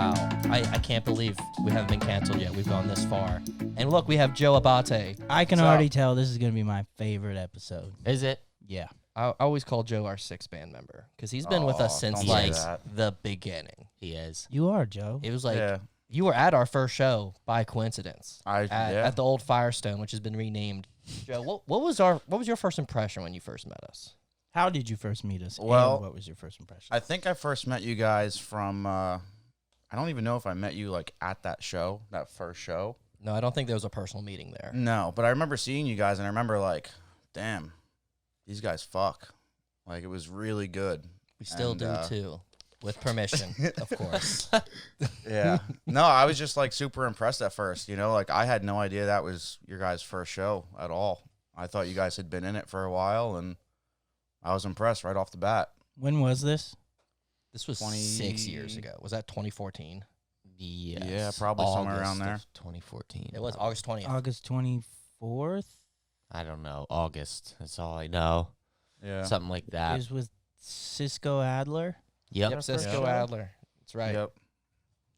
Wow. I can't believe we haven't been canceled yet. We've gone this far. And look, we have Joe Abate. I can already tell this is going to be my favorite episode. Is it? Yeah. I always call Joe our sixth band member because he's been with us since like the beginning. He is. You are, Joe. It was like you were at our first show by coincidence at the old Firestone, which has been renamed. Joe, what was your first impression when you first met us? How did you first meet us? Well, and what was your first impression? I think I first met you guys from, I don't even know if I met you like at that show, that first show. No, I don't think there was a personal meeting there. No, but I remember seeing you guys and I remember like, damn, these guys fuck. Like it was really good. We still do too, with permission, of course. Yeah. No, I was just like super impressed at first, you know, like I had no idea that was your guys' first show at all. I thought you guys had been in it for a while and I was impressed right off the bat. When was this? This was 6 years ago. Was that 2014? Yes. Yeah, probably somewhere around there. 2014. It was August 20th. August 24th? I don't know. August. That's all I know. Yeah. Something like It that. was with Cisco Adler. Yep, Cisco Adler. That's right. Yep.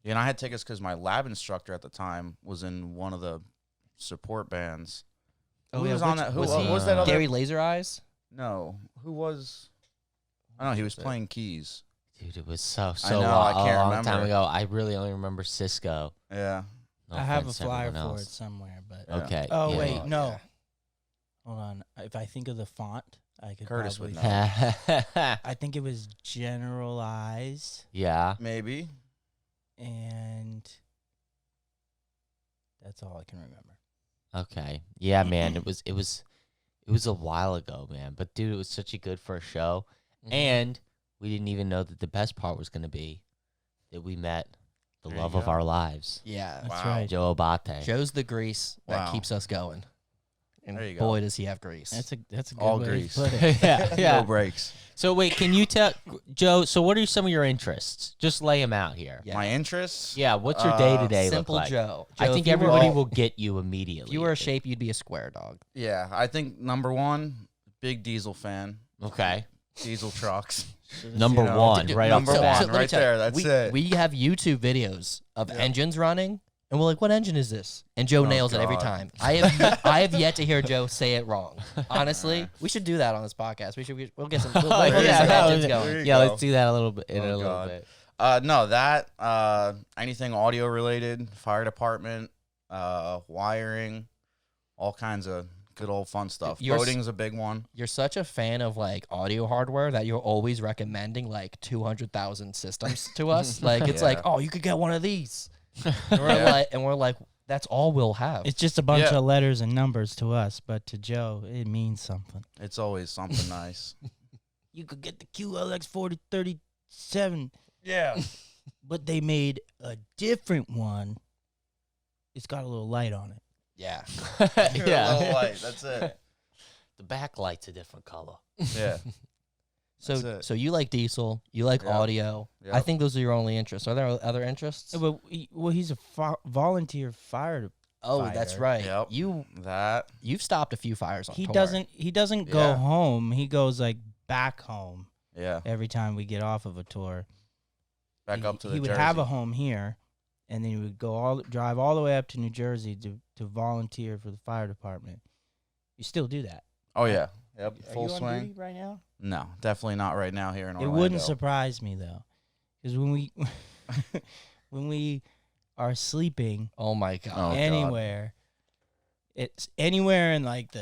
Yeah, and I had tickets because my lab instructor at the time was in one of the support bands. Who was on that? Who was that other? Gary Laser Eyes? No. Who was? I don't know. He was playing keys. Dude, it was so I know, long, I can't a long remember. time ago. I really only remember Cisco. Yeah. No I have a offense to flyer everyone for else. it somewhere, but Yeah. Okay. oh yeah. wait, no. Yeah. Hold on. If I think of the font, I could Curtis probably. would know. I think it was Generalized, Yeah. Maybe. and that's all I can remember. Okay. Yeah, man. It was a while ago, man. But dude, it was such a good first show, and we didn't even know that the best part was going to be that we met the There you love of go. our lives, Yeah. That's Wow. right. Joe Abate. Joe's the grease that Wow. keeps us going. And There you go. boy, does he have grease. That's a good All way grease. to put it. yeah. Yeah. No breaks. So wait, can you tell Joe? So what are some of your interests? Just lay them out here. Yeah. My interests? Yeah. What's your day to day look Simple like? Joe. I Joe, think if you were- everybody will get you immediately. If you were a shape, you'd be a square dog. Yeah. I think number one, big Diesel fan. Okay. Diesel trucks. Number You know, one, Dude, right off number the bat. one. let me right tell you, there, that's it. We have YouTube videos of Yeah. engines running, and we're like, "What engine is this?" And Joe Oh, nails it every God. time. I have yet to hear Joe say it wrong. Honestly, we should do that on this podcast. We'll get some. We'll get some that engines was- going. There you Yeah, go. let's do that a little bit in Oh, a little God. bit. No, that, anything audio related, fire department, wiring, all kinds of good old fun stuff. You're Boating's a big one. You're such a fan of like audio hardware that you're always recommending like 200,000 systems to us. Like it's Yeah. like, oh, you could get one of these. And Yeah. we're like, that's all we'll have. It's just a bunch Yeah. of letters and numbers to us, but to Joe, it means something. It's always something nice. You could get the QLX 4037, Yeah. but they made a different one. It's got a little light on it. yeah. A little light, that's it. The backlight's a different color. Yeah. That's So it. so you like diesel, you like Yep. audio. I Yep. think those are your only interests. Are there other interests? But he's a volunteer fire. Oh, that's fire. right. Yep. You've stopped a few fires on He tour. doesn't go Yeah. home. He goes like back home Yeah. every time we get off of a tour. Back up to the He would Jersey. have a home here, and then he would drive all the way up to New Jersey to volunteer for the fire department. You still do that? Oh, yeah. Yep. Are Full you on swing. duty right now? No, definitely not right now here in It Orlando. wouldn't surprise me though, because when we when we are sleeping Oh my god. Oh, God. anywhere, it's anywhere in like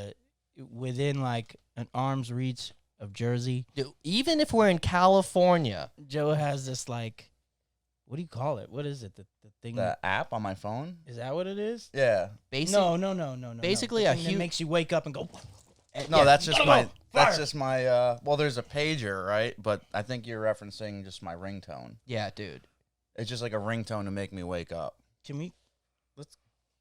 within like an arm's reach of Jersey. Dude, even if we're in California, Joe has this like, what do you call it? What is it? The thing. The app on my phone? Is that what it is? Yeah. basically, No. basically The a thing that huge- makes you wake up and go. No, Yeah. that's just Go, my. go, That's fire. just my. Well, there's a pager, right? But I think you're referencing just my ringtone. yeah, dude. It's just like a ringtone to make me wake up. Can we?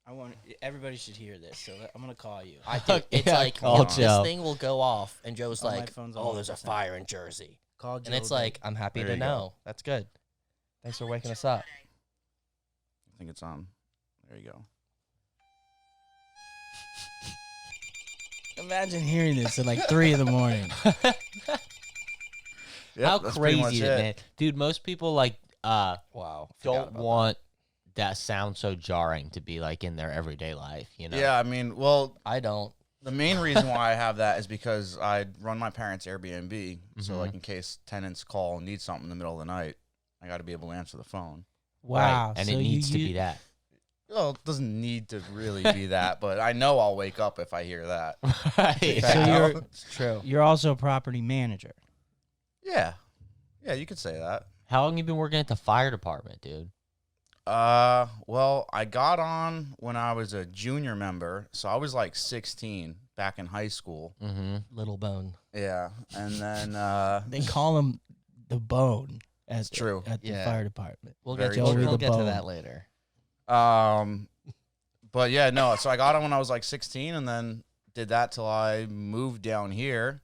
I want everybody should hear this, so I'm gonna call you. I do. It's Yeah, like call this Joe. thing will go off, and Joe's Oh, my like, phone's on "Oh, there's a 100%. fire in Jersey," Call Joe. and it's like, "I'm happy There to you go. know." That's good. Thanks for waking us up. I think it's on. There you go. imagine hearing this at like 3 a.m. Yep, How that's pretty much crazy is it. it, man? Dude, most people like Wow. don't want that sound so jarring to be like in their everyday life, you know? Yeah, I mean, well, I don't. the main reason why I have that is because I run my parents' Airbnb. So, like, in case tenants call and need something in the middle of the night, I got to be able to answer the phone. Wow. Right. And so it needs to be that. Well, it doesn't need to really be that, but I know I'll wake up if I hear that. Right. So It's true. you're also a property manager. Yeah. Yeah, you could say that. How long you been working at the fire department, dude? Well, I got on when I was a junior member, so I was like 16 back in high school. Mm-hmm. Little bone. Yeah, and then They call him the bone at true. at the Yeah. fire department. We'll Very get to, true. we'll The get to bone. that later. But yeah, no. So I got on when I was like 16, and then did that till I moved down here,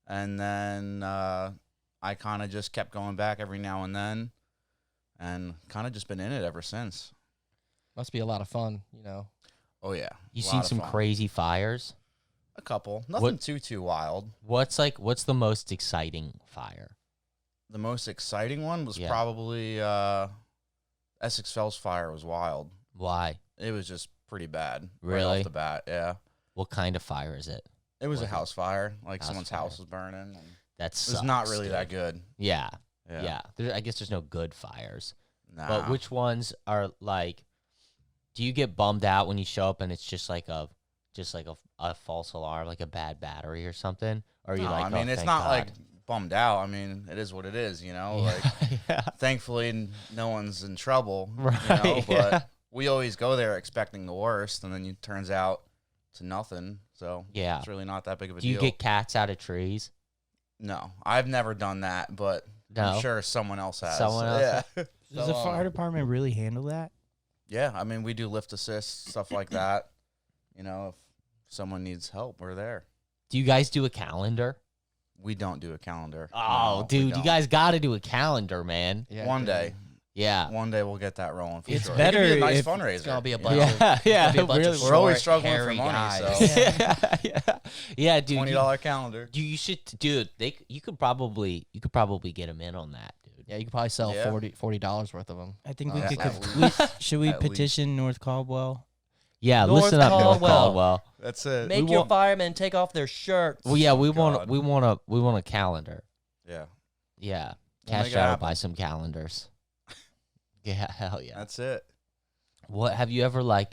and then I kind of just kept going back every now and then, and kind of just been in it ever since. Must be a lot of fun, you know. Oh yeah, You a lot seen of some fun. crazy fires? A couple, nothing too wild. What's the most exciting fire? The most exciting one was Yeah. probably Essex Fells fire was wild. Why? It was just pretty bad. Right Really? off the bat, yeah. What kind of fire is it? It was a What? house fire. Like House someone's fire. house was burning. And That's it was not really that good. Yeah. Yeah. I guess there's no good fires. Nah. But which ones are like? Do you get bummed out when you show up and it's just like a false alarm, like a bad battery or something? Or are you No, like, I mean, oh, it's thank not God. like bummed out. I mean, it is what it is, you know? Like, yeah. thankfully, no one's in trouble, you know? Right, But yeah. we always go there expecting the worst, and then it turns out to nothing. So Yeah. it's really not that big of a Do you deal. get cats out of trees? No, I've never done that, but No. I'm sure someone else has. Someone else Yeah. Does the fire department really handle that? Yeah, I mean, we do lift assist, stuff like that. You know, if someone needs help, we're there. Do you guys do a calendar? We don't do a calendar. Oh, No, we dude, you don't. guys got to do a calendar, man. Yeah, One dude. day. Yeah. One day we'll get that rolling for It's sure. better It could be a nice if- fundraiser. It's gonna be a you bunch know? of Yeah, There'll be a bunch really. of We're always short, struggling for hairy money, guys. so- yeah, dude. $20 calendar. You should, dude. You could probably get them in on that, dude. Yeah, you could probably sell Yeah. $40 worth of them. I think we Yeah, could. at Should we At least. petition North Caldwell? Yeah, North listen up, North Caldwell. Caldwell. That's it. Make We your want- firemen take off their shirts. Well, yeah, we God. want a calendar. Yeah, Yeah, We'll make Cash it out happen. buy some calendars. Yeah, hell yeah. that's it. What have you ever like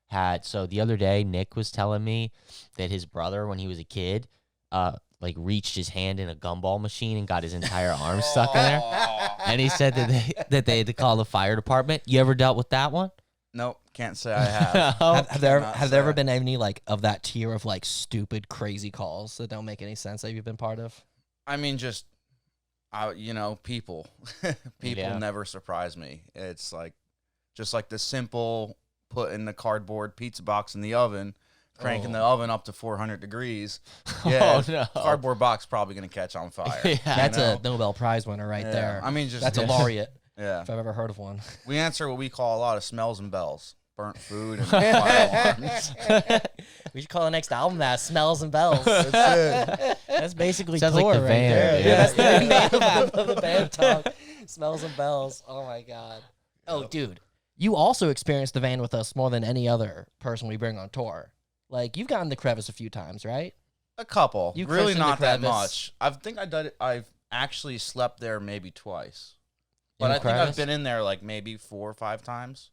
had? So the other day, Nick was telling me that his brother, when he was a kid, like reached his hand in a gumball machine and got his entire arm stuck in there. And he said that they had to call the fire department. You ever dealt with that one? Nope, can't say I have. No? Have there Cannot have there ever say. been any like of that tier of like stupid crazy calls that don't make any sense that you've been part of? I mean, just, people. People Yeah. never surprise me. It's like, just like the simple putting the cardboard pizza box in the oven, cranking the oven up to 400 degrees. Yeah, Oh, no. cardboard box probably going to catch on fire. Yeah. That's know? a Nobel Prize winner right Yeah. there. I mean, just That's a laureate yeah. if I've ever heard of one. We answer what we call a lot of smells and bells, burnt food and fire alarms. We should call the next album that Smells and Bells. That's basically Sounds like Tor the right van, there. dude. Yeah, that's the new name of the band talk. Smells and Bells. Oh my god. Oh, dude. You also experienced the van with us more than any other person we bring on tour. Like, you've gotten the crevice a few times, right? A couple. You Really christened the not that crevice. much. I think I've actually slept there maybe twice. But In I the think I've crevice? been in there like maybe 4 or 5 times.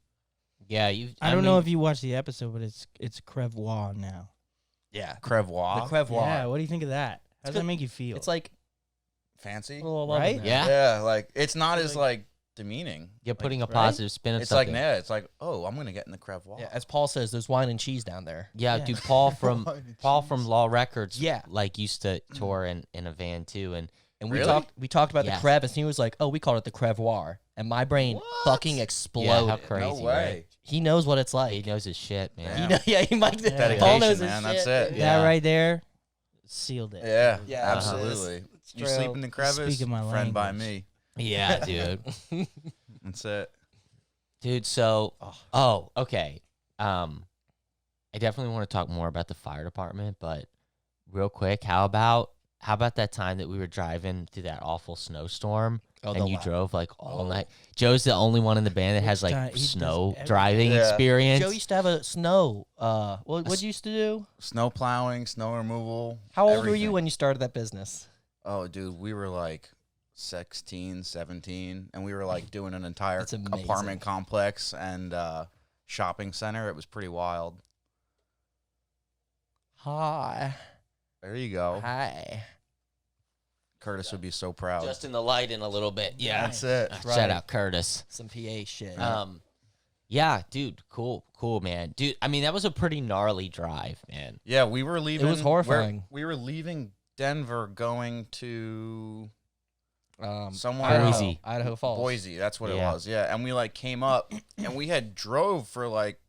Yeah, I don't know if you watched the episode, but it's Crevois now. Yeah. Crevois. The Crevois. Yeah, what do you think of that? How does good. that make you feel? It's like Fancy. a little love Right? in there. Yeah. Yeah, like it's not as like demeaning. You're putting a right? positive spin of It's like something. yeah, it's like oh, I'm gonna get in the Crevois. Yeah, as Paul says, there's wine and cheese down there. Yeah, Yeah. dude. Paul from Law Records. Yeah. like used to tour in a van too, and And we Really? talked about Yes. the crevice, and he was like, "Oh, we called it the Crevois," and my brain What? fucking yeah, exploded. how crazy. No way. He knows what it's Right? He like. knows his shit, man. Yeah. He might. Dedication, Paul knows his man, shit. that's it. dude. Yeah. That right there sealed it. Yeah, Yeah, absolutely. You true. sleep in the crevice, Speaking my friend by language. me. Yeah, dude. That's it. Dude, so okay. I definitely want to talk more about the fire department, but real quick, how about that time that we were driving through that awful snowstorm Oh, and they'll you laugh. drove like all Oh. night. Joe's the only one in the band that has Which like time- he does snow everything. driving Yeah. experience. Joe used to have a snow. What you used to do? Snow plowing, snow removal. How old were you everything. when you started that business? Oh, dude, we were like 16, 17, and we were like doing an entire That's amazing. apartment complex and shopping center. It was pretty wild. Hi. There you go. Hi. Curtis would be so proud. Just in the light in a little bit. Yeah. That's it. Right. Shout out Curtis. Some PA shit. Yeah, dude, cool, man. Dude, I mean, that was a pretty gnarly drive, man. Yeah, we were leaving. horrifying. We were leaving Denver going to somewhere Idaho, Boise. Idaho Falls. Boise. That's what it Yeah. was. Yeah, and we like came up and we had drove for like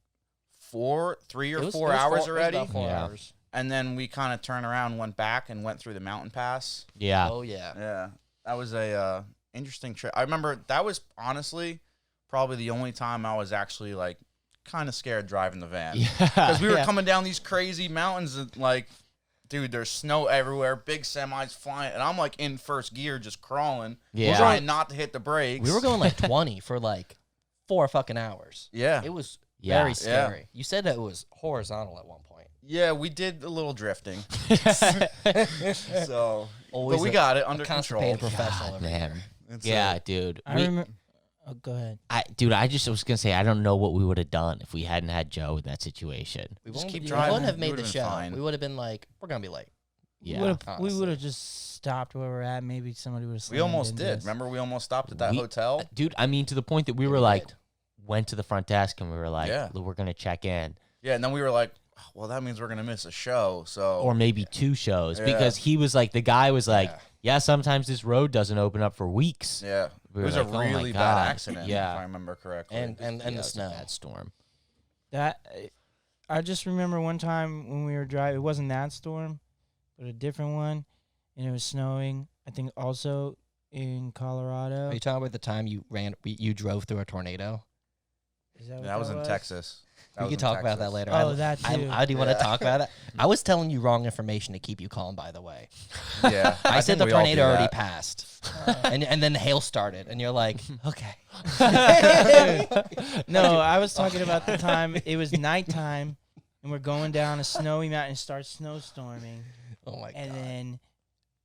3 or 4 hours already. About 4 Yeah. hours. And then we kind of turned around, went back, and went through the mountain pass. Yeah. Oh yeah. Yeah, that was a interesting trip. I remember that was honestly probably the only time I was actually like kind of scared driving the van because we were Yeah. coming down these crazy mountains and like, dude, there's snow everywhere, big semis flying, and I'm like in first gear just crawling, Yeah. trying not to hit the brakes. We were going like 20 for like 4 fucking hours. Yeah, It was Yeah. very Yeah. scary. You said that it was horizontal at one point. yeah, we did a little drifting, so Always but we a- got it a under control. constipated professional God, over man. here. It's Yeah, dude. I remember. Oh, go ahead. Dude, I was gonna say I don't know what we would have done if we hadn't had Joe in that situation. We Just wouldn't, keep we driving. wouldn't have You made the would've been show. fine. We would have been like, we're gonna be late. Yeah. We honestly. would have just stopped where we're at. Maybe somebody would have. We almost did. Remember, we almost stopped at that We- hotel. Dude, I mean to the point that we Yeah, were we like, did. went to the front desk and we were like, Yeah. we're gonna check in. Yeah, and then we were like, well, that means we're gonna miss a show. So Or maybe 2 shows. Yeah. Because he was like, the guy was like, Yeah. yeah, sometimes this road doesn't open up for weeks. yeah, We it were was like, a oh my really bad God. accident. Yeah. if I remember correctly. And Yeah, the it was a snow. bad storm. That. I just remember one time when we were driving. It wasn't that storm, but a different one, and it was snowing. I think also in Colorado. Are you talking about the time you drove through a tornado? Is that what that was in Texas. That We was can in talk about that Texas. later. Oh, that too. I do want to Yeah. talk about that. I was telling you wrong information to keep you calm, by the way. Yeah, I said think the we all tornado do already that. passed, and then the hail started, and you're like, okay. No, I was talking about the time it was nighttime, and we're going down a snowy mountain. And starts snowstorming, Oh my and god. then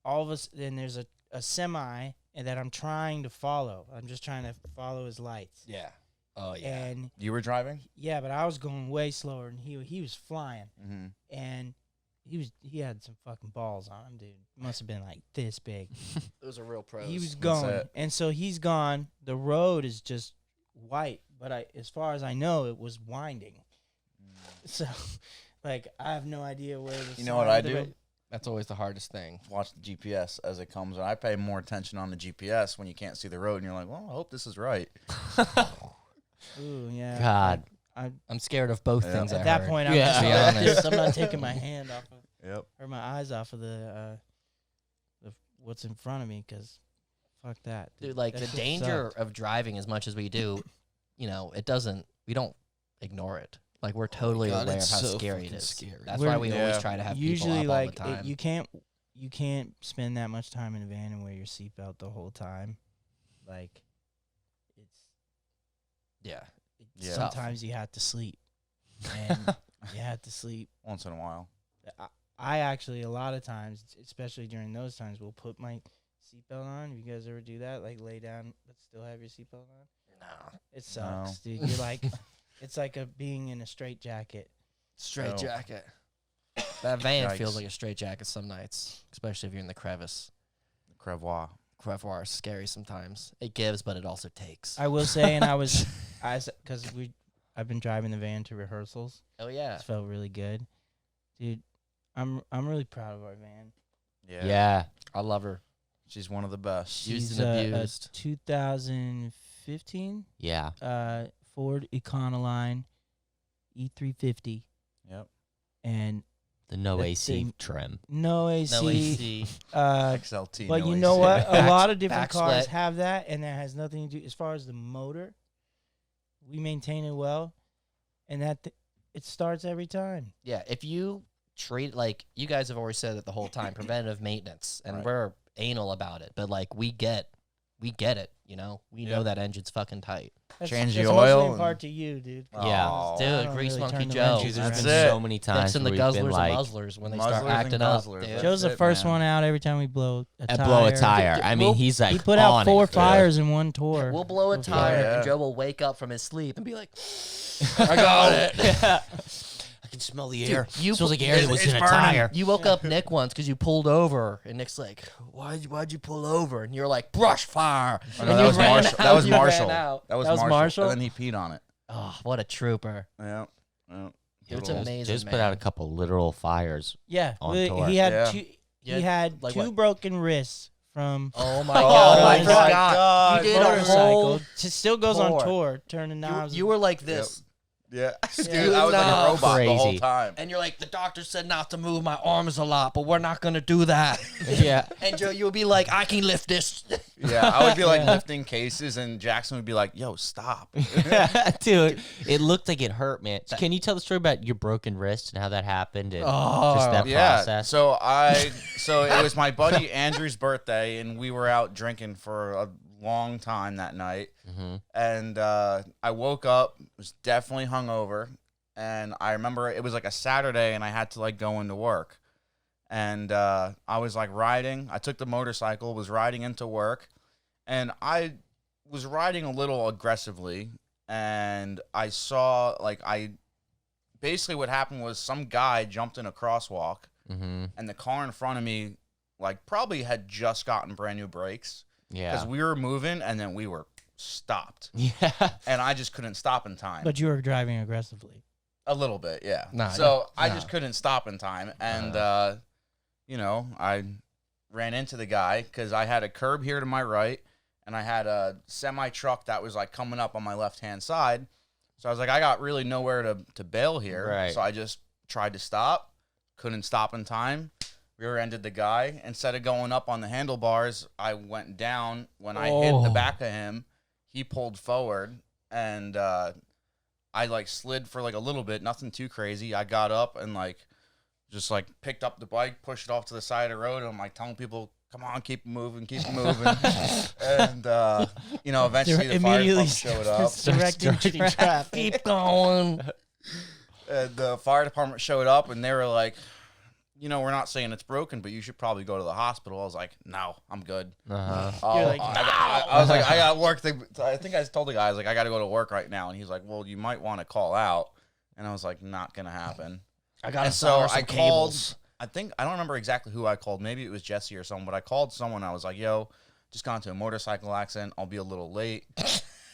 all of us. Then there's a semi, and that I'm trying to follow. I'm just trying to follow his lights. Yeah. Oh yeah. And You were driving. yeah, but I was going way slower, and he was flying, Mm-hmm. and he had some fucking balls on him, dude. Must have been like this big. It was a real pro. He was That's going, it. and so he's gone. The road is just white, but as far as I know, it was winding. So, like, I have no idea where the. You know what I sign- the do? red- That's always the hardest thing. Watch the GPS as it comes. And I pay more attention on the GPS when you can't see the road, and you're like, well, I hope this is right. Ooh, yeah. God. I'm scared of both Yeah. things. At I that heard. point, I'm Yeah. just To be like honest. this. I'm not taking my hand off of Yep. or my eyes off of the what's in front of me, because fuck that, Dude, like That the shit danger sucked. of driving as much as we do, we don't ignore it. Like we're totally God, aware of it's how so scary it fucking is. scary. That's We're- why we always Yeah. try to have Usually, people up like all the time. you can't spend that much time in a van and wear your seatbelt the whole time. Like, it's yeah. Yeah. sometimes you have to sleep, and you have to sleep. Once in a while. I actually, a lot of times, especially during those times, will put my seatbelt on. You guys ever do that? Like lay down but still have your seatbelt on? No. It sucks, dude. You're like, it's like being in a straight jacket. Straight Oh. jacket. That van Yikes. feels like a straight jacket some nights, especially if you're in the crevice. Crevois. Crevoire is scary sometimes. It gives, but it also takes. I will say, and because I've been driving the van to rehearsals. Oh yeah. It felt really good, dude. I'm really proud of our van. Yeah. Yeah. I love her. She's one of the best. Used She's and a abused. 2015 Yeah. Ford Econoline E350, Yep. and The no That AC thing- trim. no AC. No AC. XLT. But no you AC. know what? A Back- lot of different back cars split. have that, and that has nothing to do as far as the motor. We maintain it well, and it starts every time. Yeah, if you treat like you guys have always said it the whole time, preventative maintenance, and Right. we're anal about it, but like we get we get it. You know, we know that engine's fucking tight. Change the that's oil mostly in and- part to you, dude. Yeah. Oh. Dude, I don't Grease really Monkey turn the Joe. wrenches There's That's been it. so many times Fixing where the we've been guzzlers like, and muzzlers when they Muzzlers start and acting up. guzzlers, Dude. that's Joe's the it, first man. one out every time we blow a and tire. blow a tire. I mean, We'll- he's like He put out on 4 it. fires in one tour. We'll blow a Before. tire, Yeah. and Joe will wake up from his sleep and be like, "I got it." I can smell the Dude, air. you It smells like put- air that was it's in a burning. tire. You woke up Nick once because you pulled over, and Nick's like, "Why'd you pull over?" And you're like, "Brush fire." Oh, And no, you that was ran Marshall. out, That was you ran Marshall. out. That was That was Marshall? And then he peed on it. Oh, what a trooper! Yeah. Yeah. It's Little- amazing. Just man. put out a couple literal fires. Yeah, On we- tour. he had Yeah. two. Yeah, He had like 2 what? broken wrists from Oh my Oh god! my I forgot. God. You did a motorcycle. whole. Still goes on tour. tour, turning knobs. You were like this, Yeah. Dude, Yeah. I was like No. a robot the whole Crazy. time. and you're like, "The doctor said not to move my arms a lot, but we're not gonna do that." Yeah. And Joe, you would be like, "I can lift this." Yeah, I would be like Yeah. lifting cases, and Jackson would be like, "Yo, stop." Dude, it looked like it hurt, man. Can you tell the story about your broken wrist and how that happened and Oh, just that Yeah. process? So it was my buddy Andrew's birthday, and we were out drinking for a long time that night. Mm-hmm. And I woke up, was definitely hungover, and I remember it was like a Saturday, and I had to like go into work. And I was like riding. I took the motorcycle, was riding into work, and I was riding a little aggressively. And I saw basically what happened was some guy jumped in a crosswalk, Mm-hmm. and the car in front of me like probably had just gotten brand new brakes because Yeah. we were moving, and then we were stopped, Yeah. and I just couldn't stop in time. but you were driving aggressively. A little bit, yeah. Nah, So I nah. just couldn't stop in time, and I ran into the guy because I had a curb here to my right, and I had a semi truck that was like coming up on my left hand side. So I was like, I got really nowhere to bail here, Right. so I just tried to stop, couldn't stop in time. Rear-ended the guy. Instead of going up on the handlebars, I went down. When I hit the back of him, he pulled forward, and I like slid for like a little bit, nothing too crazy. I got up and just picked up the bike, pushed it off to the side of the road, and I'm like telling people, "Come on, keep moving, keep moving." And eventually the fire Immediately department showed up. directing traffic. Keep going. And the fire department showed up, and they were like, "We're not saying it's broken, but you should probably go to the hospital." I was like, "No, I'm good." Uh-huh. You're like, I was like, I got work. I think I told the guy, I was like, I got to go to work right now. And he's like, "Well, you might want to call out." And I was like, "Not going to happen." I got And to so solder some I cables. called, I don't remember exactly who I called. Maybe it was Jesse or someone, but I called someone. I was like, "Yo, just got into a motorcycle accident. I'll be a little late."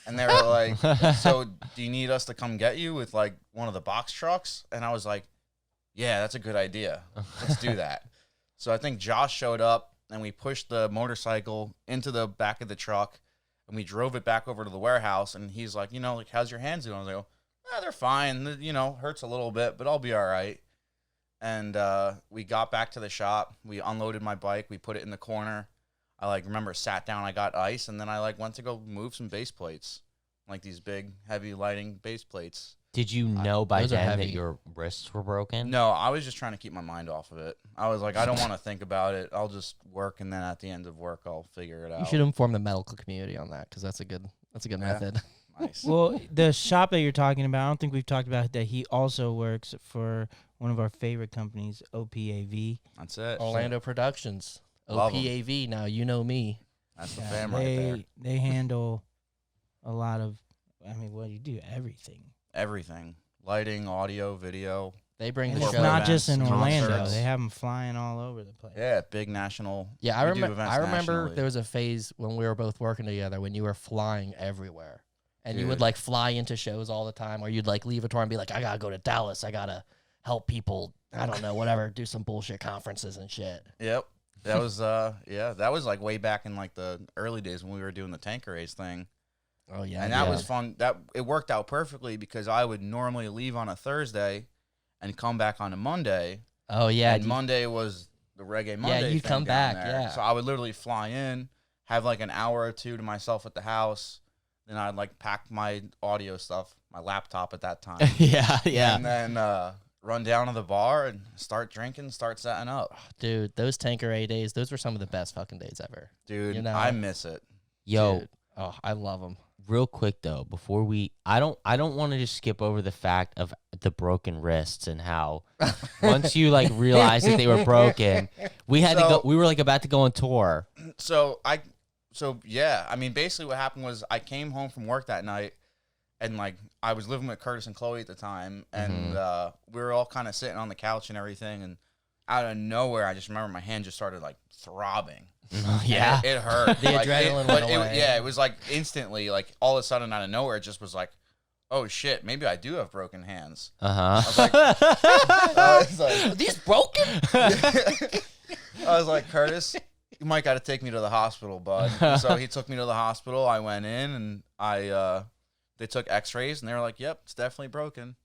And they were like, "So do you need us to come get you with like one of the box trucks?" And I was like, "Yeah, that's a good idea. Let's do that." So I think Josh showed up, and we pushed the motorcycle into the back of the truck, and we drove it back over to the warehouse. And he's like, "How's your hands doing?" I was like, "They're fine. Hurts a little bit, but I'll be all right." And we got back to the shop. We unloaded my bike. We put it in the corner. I remember sat down. I got ice, and then I went to go move some base plates, like these big, heavy lighting base plates. Did you know by those are then heavy. that your wrists were broken? No, I was just trying to keep my mind off of it. I was like, I don't want to think about it. I'll just work, and then at the end of work, I'll figure it out. You should inform the medical community on that because that's a good Yeah. method. Nice. Well, the shop that you're talking about, I don't think we've talked about that he also works for one of our favorite companies, OPAV. That's it. Orlando Productions, Love 'em. OPAV. Now you know me. That's the Yeah, fam right there. They handle a lot of, well, you do everything. Everything. Lighting, audio, video. They bring And the it's show. not just in events, Orlando. concerts. They have them flying all over the place. Yeah, big national. Yeah, I we do remember. events I remember nationally. there was a phase when we were both working together when you were flying everywhere, and you would Dude. fly into shows all the time, or you'd leave a tour and be like, "I gotta go to Dallas. I gotta help people. I don't know, whatever. Do some bullshit conferences and shit." Yep. That was that was way back in the early days when we were doing the tanker race thing. Oh yeah, And that was fun. That it worked out perfectly because I would normally leave on a Thursday and come back on a Monday. Oh yeah, And Monday was the Reggae Monday. you'd thing come down back, there. yeah. So I would literally fly in, have an hour or two to myself at the house. Then I'd pack my audio stuff, my laptop at that time. yeah, yeah. And then run down to the bar and start drinking, start setting up. dude, those Tanker A days, those were some of the best fucking days ever. Dude, You know. I miss it. Yo, Dude. Oh, I love them. real quick though, before I don't want to just skip over the fact of the broken wrists and how once you like realized that they were broken, we had to go. We were like about to go on tour. So yeah, I mean, basically what happened was I came home from work that night, and like I was living with Curtis and Chloe at the time, and we were all kind of sitting on the couch and everything, and out of nowhere, I just remember my hand just started like throbbing. Yeah, It hurt. The adrenaline went away. Yeah, it was like instantly, like all of a sudden out of nowhere, it just was like, oh shit, maybe I do have broken hands. Uh-huh. I was like, Are these broken? I was like, Curtis, you might got to take me to the hospital, bud. So he took me to the hospital. I went in and they took X-rays and they were like, yep, it's definitely broken.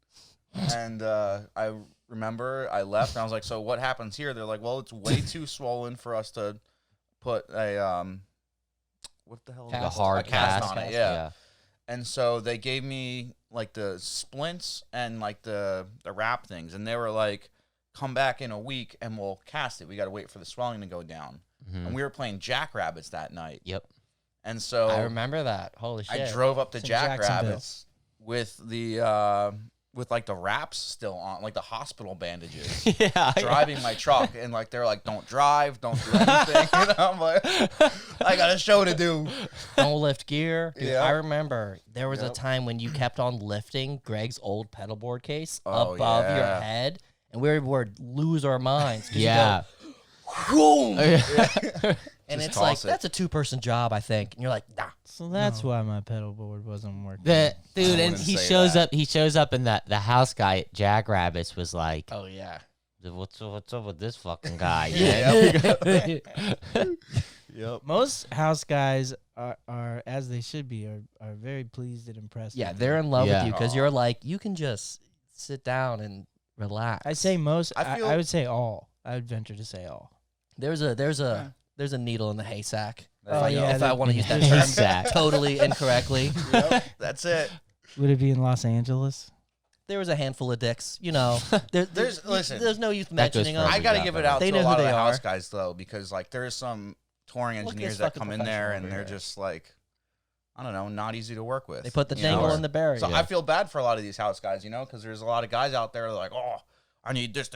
And I remember I left and I was like, so what happens here? They're like, well, it's way too swollen for us to put a what the hell? Cast. The hard a cast cast on it, yeah. And so they gave me like the splints and like the wrap things, and they were like, come back in a week and we'll cast it. We got to wait for the swelling to go down. And we were playing Jackrabbits that night. Yep. And so I remember that. Holy shit. I drove up to It's in Jackrabbits with the with like the wraps still on, like the hospital bandages. Yeah. Driving my truck, and like they're like, don't drive, don't do anything. You know, I'm like, I got a show to do. Don't lift gear. Dude, Yeah. I remember there was a Yep. time when you kept on lifting Greg's old pedal board case Oh, above your yeah. head, and we would lose our minds. 'Cause you Yeah. go, boom! And Just it's like, toss it. that's a 2-person job, I think. And you're like, nah. So that's why my pedal board wasn't working. Dude, and wouldn't he say shows that. up. He shows up, and the house guy at Jackrabbits was like, Oh, yeah. "What's up with this fucking guy?" Yep. Most house guys are as they should be, are very pleased and impressed. Yeah, with they're you. in love Yeah. with you because Aw. you're like, you can just sit down and relax. I say most. I feel- I would say all. I would venture to say all. There's a needle in the haystack. Oh, yeah, if I that- want to use that term Haystack. totally incorrectly. Yep, that's it. Would it be in Los Angeles? There was a handful of dicks, you know. Listen, there's no use That goes mentioning for them. I got to Yeah, give but it out they to know a who lot of they the house are. guys though, because like there's some touring Look at engineers this that fucking come in there professional and over they're here. just like, I don't know, not easy to work with. They put the you know? dangle in the berry. So Yeah. I feel bad for a lot of these house guys, you know, because there's a lot of guys out there that are like, oh, I need this,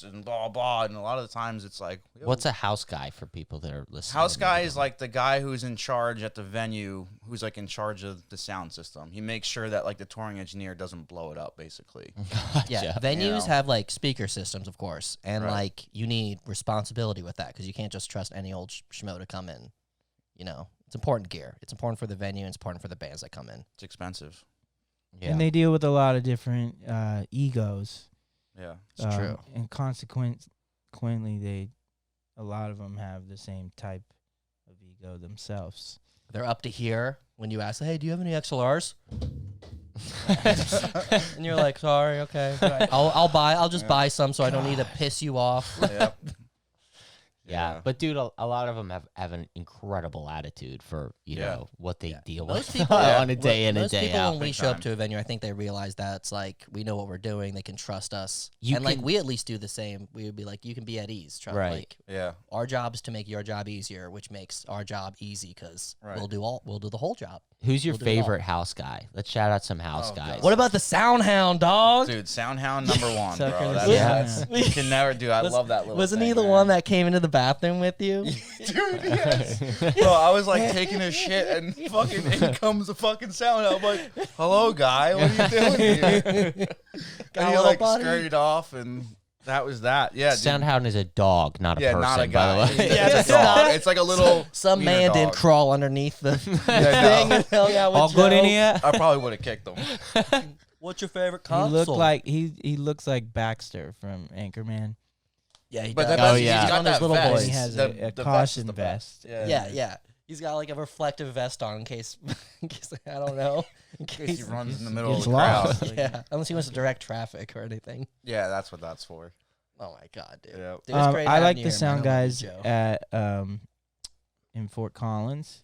and blah, blah. And a lot of the times it's like, What's a house guy for people that are listening? house guy is like the guy who's in charge at the venue, who's like in charge of the sound system. He makes sure that like the touring engineer doesn't blow it up, basically. Yeah, Gotcha. venues You know. have like speaker systems, of course, and Right. like you need responsibility with that because you can't just trust any old schmo to come in. You know, it's important gear. It's important for the venue. And it's important for the bands that come in. It's expensive. Yeah. And they deal with a lot of different egos. Yeah. It's true. And consequently, a lot of them have the same type of ego themselves. They're up to here when you ask, "Hey, do you have any XLRs?" And you're like, "Sorry, okay, I'll just buy some, so I don't need to piss you off." Yep. Yeah, but dude, a lot of them have an incredible attitude for you Yeah. know what they Yeah. deal Most with people on a day in and most day people out. when we Big show up time. to a venue, I think they realize that it's like we know what we're doing. They can trust us, You and like can- we at least do the same. We would be like, "You can be at ease." Right. Like Yeah. our job is to make your job easier, which makes our job easy because Right. we'll do the whole job. Who's your We'll do it all. favorite house guy? Let's shout out some house Oh, guys. God. What about the Sound Hound, dog? Dude, Soundhound number one, Sucker bro. the That's, Soundhound. you can never do. I Was- love that little Wasn't thing, he the man. one that came into the bathroom with you? Dude, yes. Bro, I was like taking a shit and fucking in comes the fucking sound. I'm like, hello, guy. What are you doing here? Got And a he little like buddy? scurried off, and that was that. Yeah, dude. Soundhound is a dog, not a Yeah, person. not a by guy. the way. Yeah, It's a dog. It's like a little. Some wiener man did dog. crawl underneath the Yeah, thing no. and hung out with All good in Joe. here. I probably would have kicked him. What's your favorite He console? looked like he looks like Baxter from Anchorman. yeah, he But does. the best Oh, is yeah. he's got on his that little vest. voice. He has The- a the vest is caution the vest. Yeah. He's got like a reflective vest on in case I don't know. In In case case he runs in the middle of Gets the crowd. lost. yeah, unless he wants to direct traffic or anything. Yeah, that's what that's for. Oh my god, dude. Yep. Dude, it's great I having like you the here, sound man. I love guys you, Joe. at in Fort Collins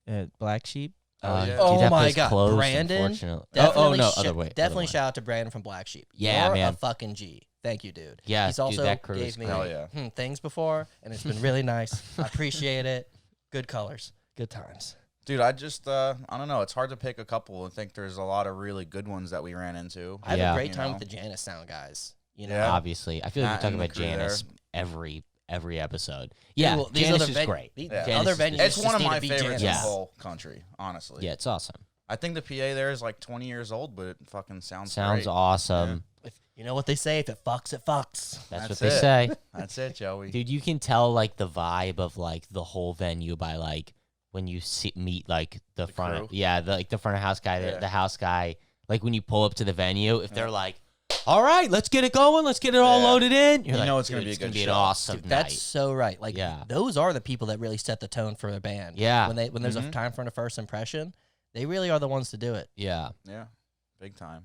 at Black Sheep. Oh, yeah. Dude, Oh that my place God, closed, Brandon? unfortunately. Definitely no, sh- other way. Definitely other way. shout out to Brandon from Black Sheep. Yeah, You're man. a fucking G. Thank you, dude. Yeah, He's dude, also that crew is gave me Hell yeah. things before, and it's been really nice. I appreciate it. Good colors. Good times. Dude, I just I don't know. It's hard to pick a couple. I think there's a lot of really good ones that we ran into. I have Yeah. a great You time know? with the Janice Sound guys. You know, Yeah. Obviously, I feel like Matt we're talking and the about crew there. Janice every episode. Yeah, Well, these Janice other is great. The Yeah. Janice other is venues. great. It's just one of need to my be favorites in the Janice. whole country, honestly. Yeah, it's awesome. I think the PA there is like 20 years old, but it fucking sounds great. Awesome. You know what they say? If it fucks, it fucks. That's what That's they it. say. That's it, Joey. Dude, you can tell like the vibe of like the whole venue by like when you meet like the front of, crew? the front of house guy, Yeah. the house guy, like when you pull up to the venue, if they're like, all right, let's get it going, let's get it all Yeah. loaded in, you're You like, know it's gonna dude, be a it's gonna good be an show. awesome Dude, night. that's so right. Like Yeah. those are the people that really set the tone for a band. Yeah. When there's a Mhm. time for a first impression, they really are the ones to do it. Yeah, Yeah, big time.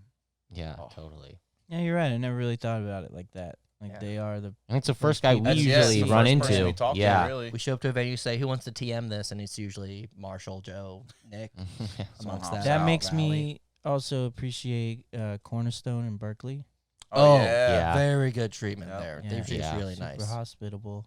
yeah, Oh. totally. Yeah, you're right. I never really thought about it like that. Like Yeah. they are the. I think it's the first guy we That's- yeah, it's usually the run first person into. we talk to, Yeah. really. We show up to a venue, say, "Who wants to TM this?" And it's usually Marshall, Joe, Nick. Someone amongst hops that. That out. makes Rally. me also appreciate Cornerstone in Berkeley. Oh, Oh, yeah. yeah. Very good treatment Yeah. there. Yeah. They're just Yeah. really Super nice. hospitable.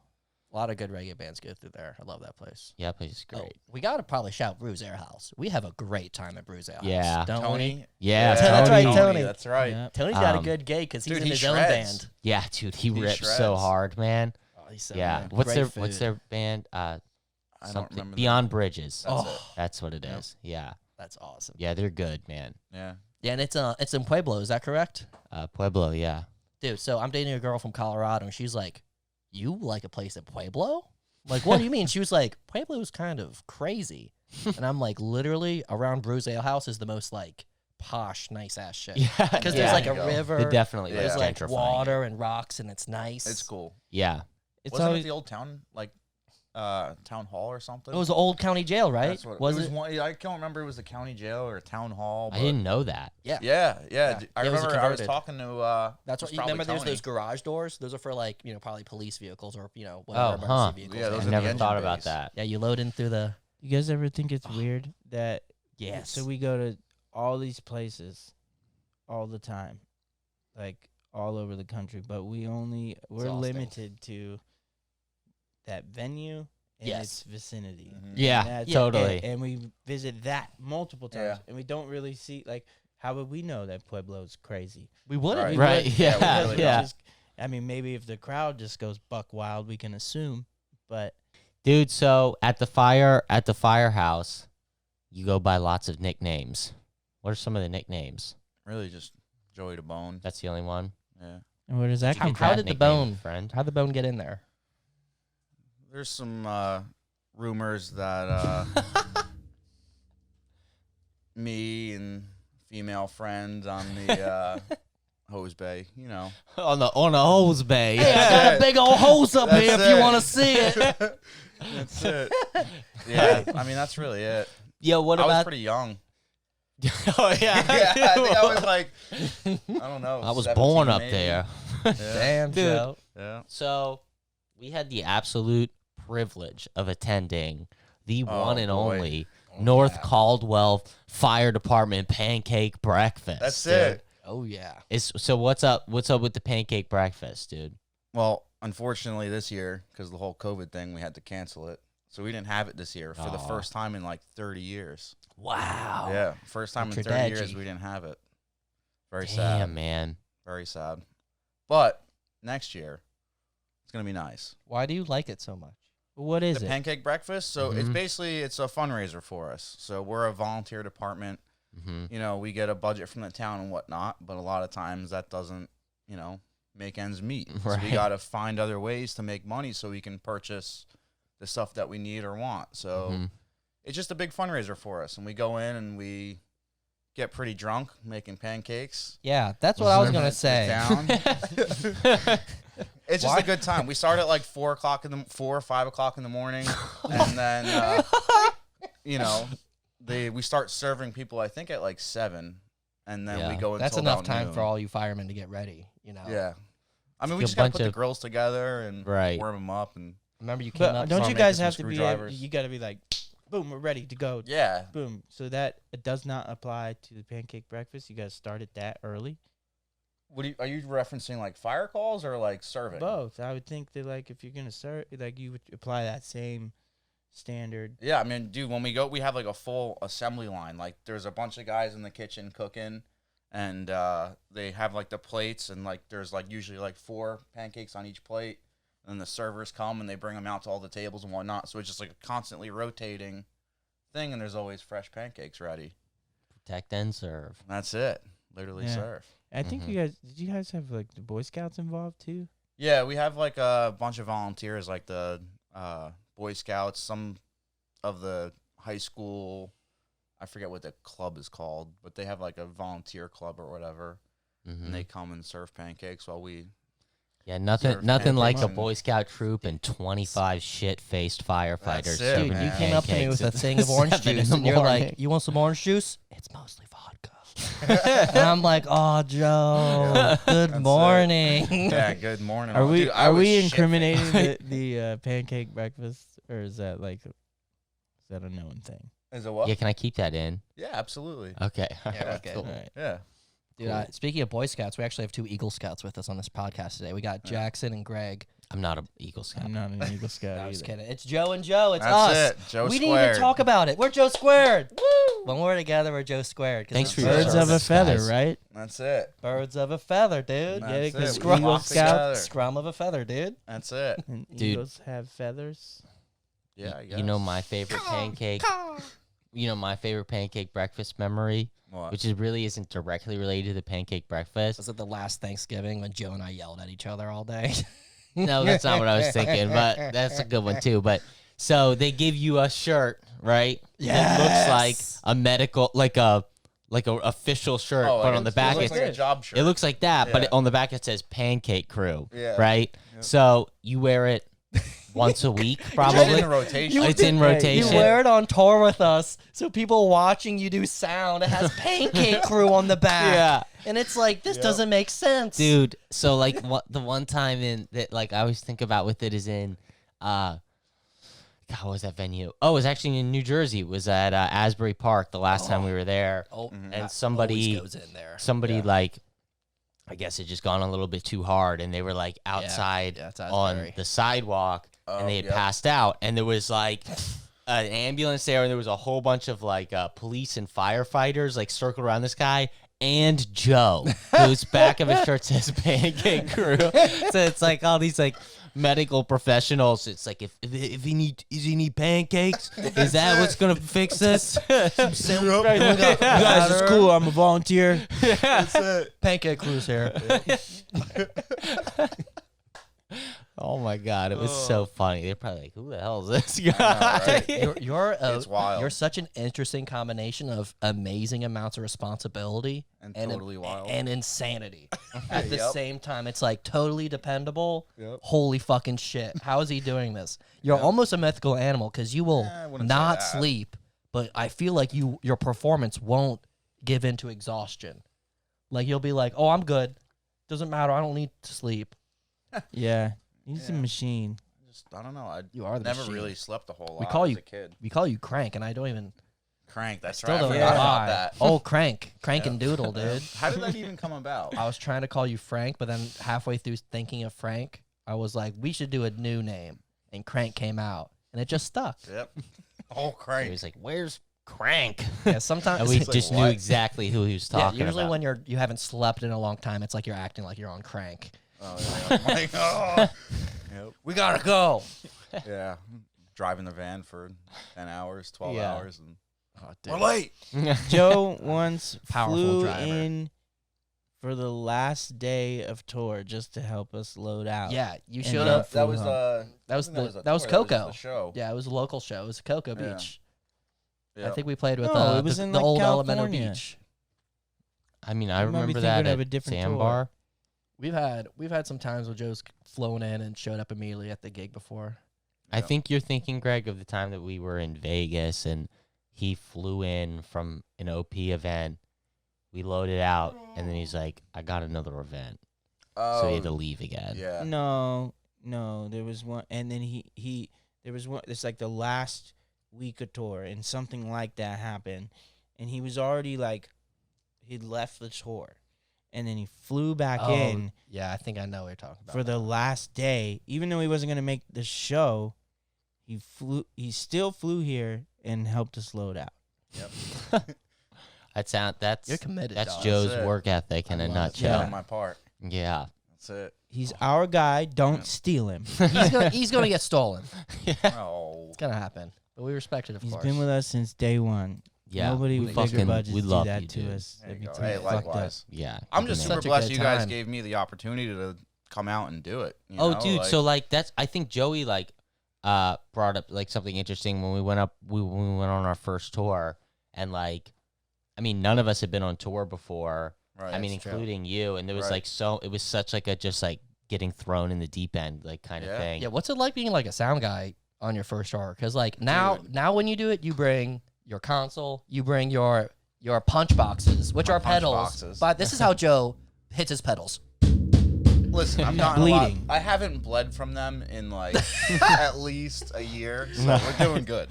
A lot of good reggae bands go through there. I love that place. Yeah, place is Oh, great. we got to probably shout Bruce Ale House. We have a great time at Bruce Ale House. Yeah. Don't we? Tony. Yeah, That's right, Tony. Tony. That's right. Yeah. Tony's got a Um, good gig because he's dude, in he his own shreds. band. Yeah, dude, he rips so shreds. hard, man. Oh, he's so Yeah. good. What's Great their food. band? I don't Something remember. Beyond Bridges. That's Oh, That's what it Yep. is. Yeah. that's awesome. Yeah, they're good, man. Yeah. Yeah, and it's in Pueblo. Is that correct, Pueblo, yeah. dude? So I'm dating a girl from Colorado, and she's like, "You like a place in Pueblo?" I'm like, what do you mean? She was like, "Pueblo's kind of crazy," and I'm like, literally around Bruce Ale House is the most like posh, nice ass shit. Yeah. Because yeah. there's like There a you go. river. They definitely Yeah. like There's like gentrifying it. water and rocks, and it's nice. It's cool. Yeah. It's Wasn't always it the old town, like, town hall or something? It was the old county jail, right? That's what, was it was it? one, I can't remember if it was the county jail or town hall. I But didn't know that. Yeah. Yeah. Yeah. I It was remember I was converted. talking to. That's it was what you probably remember. There's Tony. those garage doors. Those are for like probably police vehicles or whatever Oh, emergency huh. vehicles. Yeah, they those I are the have. never engine thought about bays. that. Yeah, you load in through the. You guys ever think it's weird that Yes. so we go to all these places all the time, like all over the country, but we're Exhausting. limited to that venue and Yes. its vicinity. Mhm. Yeah, And that's- totally. And we visit that multiple times, Yeah. and we don't really see like how would we know that Pueblo's crazy? We wouldn't. Right. We Right. would- Yeah. we really Yeah. Just- I mean, maybe if the crowd just goes buck wild, we can assume, but Dude, so at the firehouse, you go by lots of nicknames. What are some of the nicknames? Really just Joey the Bone. That's the only one. Yeah. and where does that come How from? did the nickname, bone- friend? How'd the bone get in there? There's some rumors that me and female friend on the hose bay, you know. on the hose bay. Hey, I got a big old hose up here if you want to see it. That's it. Yeah, I mean that's really it. Yo, what I was about? pretty young. Oh yeah. Yeah, I think I was like, I don't know. I was 17 born up maybe. there. Yeah. Damn, Dude. Joe. Yeah. So we had the absolute privilege of attending the Oh, one and boy. only North Caldwell Fire Department pancake breakfast. That's dude. it. Oh yeah. So what's up? What's up with the pancake breakfast, dude? Well, unfortunately, this year because the whole COVID thing, we had to cancel it. So we didn't have it this year for the Aw. first time in like 30 years. Wow. Yeah, first time Like in your 30 dad, years G. we didn't have it. Very Damn, sad. man. Very sad. But next year, it's gonna be nice. Why do you like it so much? What is The it? pancake breakfast. So it's Mhm. basically it's a fundraiser for us. So we're a volunteer department. Mm-hmm. You know, we get a budget from the town and whatnot, but a lot of times that doesn't, make ends meet. So we Right. got to find other ways to make money so we can purchase the stuff that we need or want. So Mm-hmm. it's just a big fundraiser for us, and we go in and we get pretty drunk making pancakes. Yeah, that's what I was gonna Sit say. down. It's just a good time. We start at like 4 or 5 o'clock in the morning, and then we start serving people. I think at like 7, and then we Yeah. go until That's enough about time noon. for all you firemen to get ready. You know. Yeah, I mean Like we a just gotta bunch put the of- grills together and Right. warm them up, and Remember you came But up. don't start you making guys some have to be? screwdrivers. You got to be like, boom, we're ready to go. yeah. Boom. So that it does not apply to the pancake breakfast. You got to start it that early. Are you referencing like fire calls or like serving? Both. I would think that like if you're gonna start, like you would apply that same standard. Yeah, I mean, dude, when we go, we have like a full assembly line. Like, there's a bunch of guys in the kitchen cooking, and they have like the plates, and like there's like usually like 4 pancakes on each plate. And the servers come and they bring them out to all the tables and whatnot. So it's just like a constantly rotating thing, and there's always fresh pancakes ready. Protect and serve. That's it. Literally Yeah. serve. I think did you guys have like the Boy Scouts involved too? Yeah, we have like a bunch of volunteers, like the Boy Scouts, some of the high school, I forget what the club is called, but they have like a volunteer club or whatever, Mm-hmm. and they come and serve pancakes while we. Yeah, nothing serve like a pancakes Boy Scout troop and 25 shit-faced firefighters. That's it, serving Dude, you man. came up to me pancakes with a at thing of orange 7 in juice, the and you're morning. like, "You want some orange juice? It's mostly vodka." And I'm like, "Oh, Joe, good That's it. morning." Yeah, good morning. Are we Dude, I are was we shit-faced. incriminating the pancake breakfast, or is that a known thing? Is it what? Yeah, can I keep that in? Yeah, absolutely. Okay. Yeah, okay. Cool. All right. Yeah. Dude, Cool. speaking of Boy Scouts, we actually have 2 Eagle Scouts with us on this podcast today. We got Jackson and Greg. I'm not an Eagle Scout. I'm not an Eagle Scout I was either. kidding. It's Joe and Joe. It's That's us. it. Joe we squared. didn't even talk about it. We're Joe squared. Woo! When we're together, we're Joe squared. 'Cause Thanks it's for your Birds of a service, feather, guys. right? That's it. Birds of a feather, dude. That's Get it? it. 'Cause We Eagle walk Scout, together. Scrum of a feather, dude. That's it. and Dude. Eagles have feathers. Yeah, I guess. You know my favorite pancake. You know my favorite pancake breakfast memory, What? which really isn't directly related to the pancake breakfast. Was it the last Thanksgiving when Joe and I yelled at each other all day? No, that's not what I was thinking, but that's a good one too. But so they give you a shirt, right? That looks like a medical, like a official shirt, Oh, but like on the it back looks it's like a job shirt. it looks like that, but Yeah. on the back it says Pancake Crew, Yeah. right? Yep. So you wear it once a week, It's probably. in rotation. It's in You rotation. wear it on tour with us, so people watching you do sound, it has Pancake Crew on the back. Yeah. And it's like, this doesn't make sense. Dude, so like the one time in that like I always think about with it is in God, what was that venue? Oh, it was actually in New Jersey. It was at Asbury Park the last time we were there. Oh, Mm-hmm. that And somebody always goes in there. somebody Yeah. like I guess it just gone a little bit too hard and they were like outside yeah, it's on Asbury. the sidewalk Oh, and they had yep. passed out and there was like an ambulance there and there was a whole bunch of like police and firefighters like circled around this guy and Joe, whose back of his shirt says Pancake Crew. So it's like all these like medical professionals. It's like if he need pancakes, is that what's gonna fix this? Guys, it's cool. I'm a volunteer. Pancake Crew's here. Oh my god, it was so funny. They're probably like, "Who the hell is this guy?" right? You're It's wild. You're such an interesting combination of amazing amounts of responsibility And totally wild. and insanity at the Yep. same time. It's like totally dependable. Yep. Holy fucking shit! How is he doing this? You're almost a mythical animal because you will I wouldn't say not that. sleep, but I feel like your performance won't give in to exhaustion. Like you'll be like, "Oh, I'm good. Doesn't matter. I don't need to sleep." Yeah, he's a Yeah. machine. I don't know. I You are the never machine. really slept a whole lot We call as you a kid. We call you Crank, and I don't even. Crank. That's Still right. I don't forgot know about why. that. Oh, Crank Yeah. and Doodle, dude. How did that even come about? I was trying to call you Frank, but then halfway through thinking of Frank, I was like, we should do a new name. And Crank came out, and it just stuck. Yep. Oh, He crank. was like, "Where's Crank?" Yeah, sometimes. And we It's like, just knew what? exactly who he was Yeah, talking usually about. when you haven't slept in a long time, it's like you're acting like you're on Crank. Oh, yeah. I'm like, oh. Yep. We gotta go. Yeah. Driving the van for 10 hours, 12 Yeah. hours, and dude. we're late. Joe once Powerful flew driver. in for the last day of tour just to help us load out. Yeah, you And showed then up. flew home. That was I think the a that was tour, Coco. just a show. Yeah, it was a local show. It was Cocoa Yeah. Beach. I Yep. think we played with No, it was the in, like, old Elemento California. Beach. I mean, I You might be remember thinking that of a at different tour. Sandbar. We've had some times where Joe's flown in and showed up immediately at the gig before. I Yeah. think you're thinking, Greg, of the time that we were in Vegas and he flew in from an OP event. We loaded out, and then he's like, "I got another event," so he had to leave again. Yeah. No, there was one, and then there was one. It's like the last week of tour, and something like that happened, and he was already like, he'd left the tour, and then he flew back in Yeah, I think I know what you're talking about. for the last day, even though he wasn't gonna make the show. He still flew here and helped us load out. Yep. That's You're committed, That's dog. Joe's That's it. work ethic in a love it. nutshell. On my part. Yeah. That's it. He's our guy. Don't Yeah. steal him. He's gonna get stolen. Oh. It's gonna happen. But we respect it, of He's course. been with us since day one. Yeah. Nobody we with bigger fucking budgets we do love that you, to dude. us. There That'd you be go. too Hey, fucked up. likewise. Yeah. I'm good just man. super Such a blessed good you guys time. gave me the opportunity to come out and do it. You Oh, know? dude. Like, So like that's I think Joey like brought up like something interesting when we went when we went on our first tour, and like I mean none of us had been on tour before. right, I mean that's true. including you, and there was Right. like it was such like a just like getting thrown in the deep end like kind of Yeah. thing. Yeah, what's it like being like a sound guy on your first tour? Because like now Dude. when you do it, you bring your console, you bring your punch boxes, which My are punch pedals. boxes. But this is how Joe hits his pedals. Listen, I'm not bleeding. I haven't bled from them in like at least a year, so we're doing good.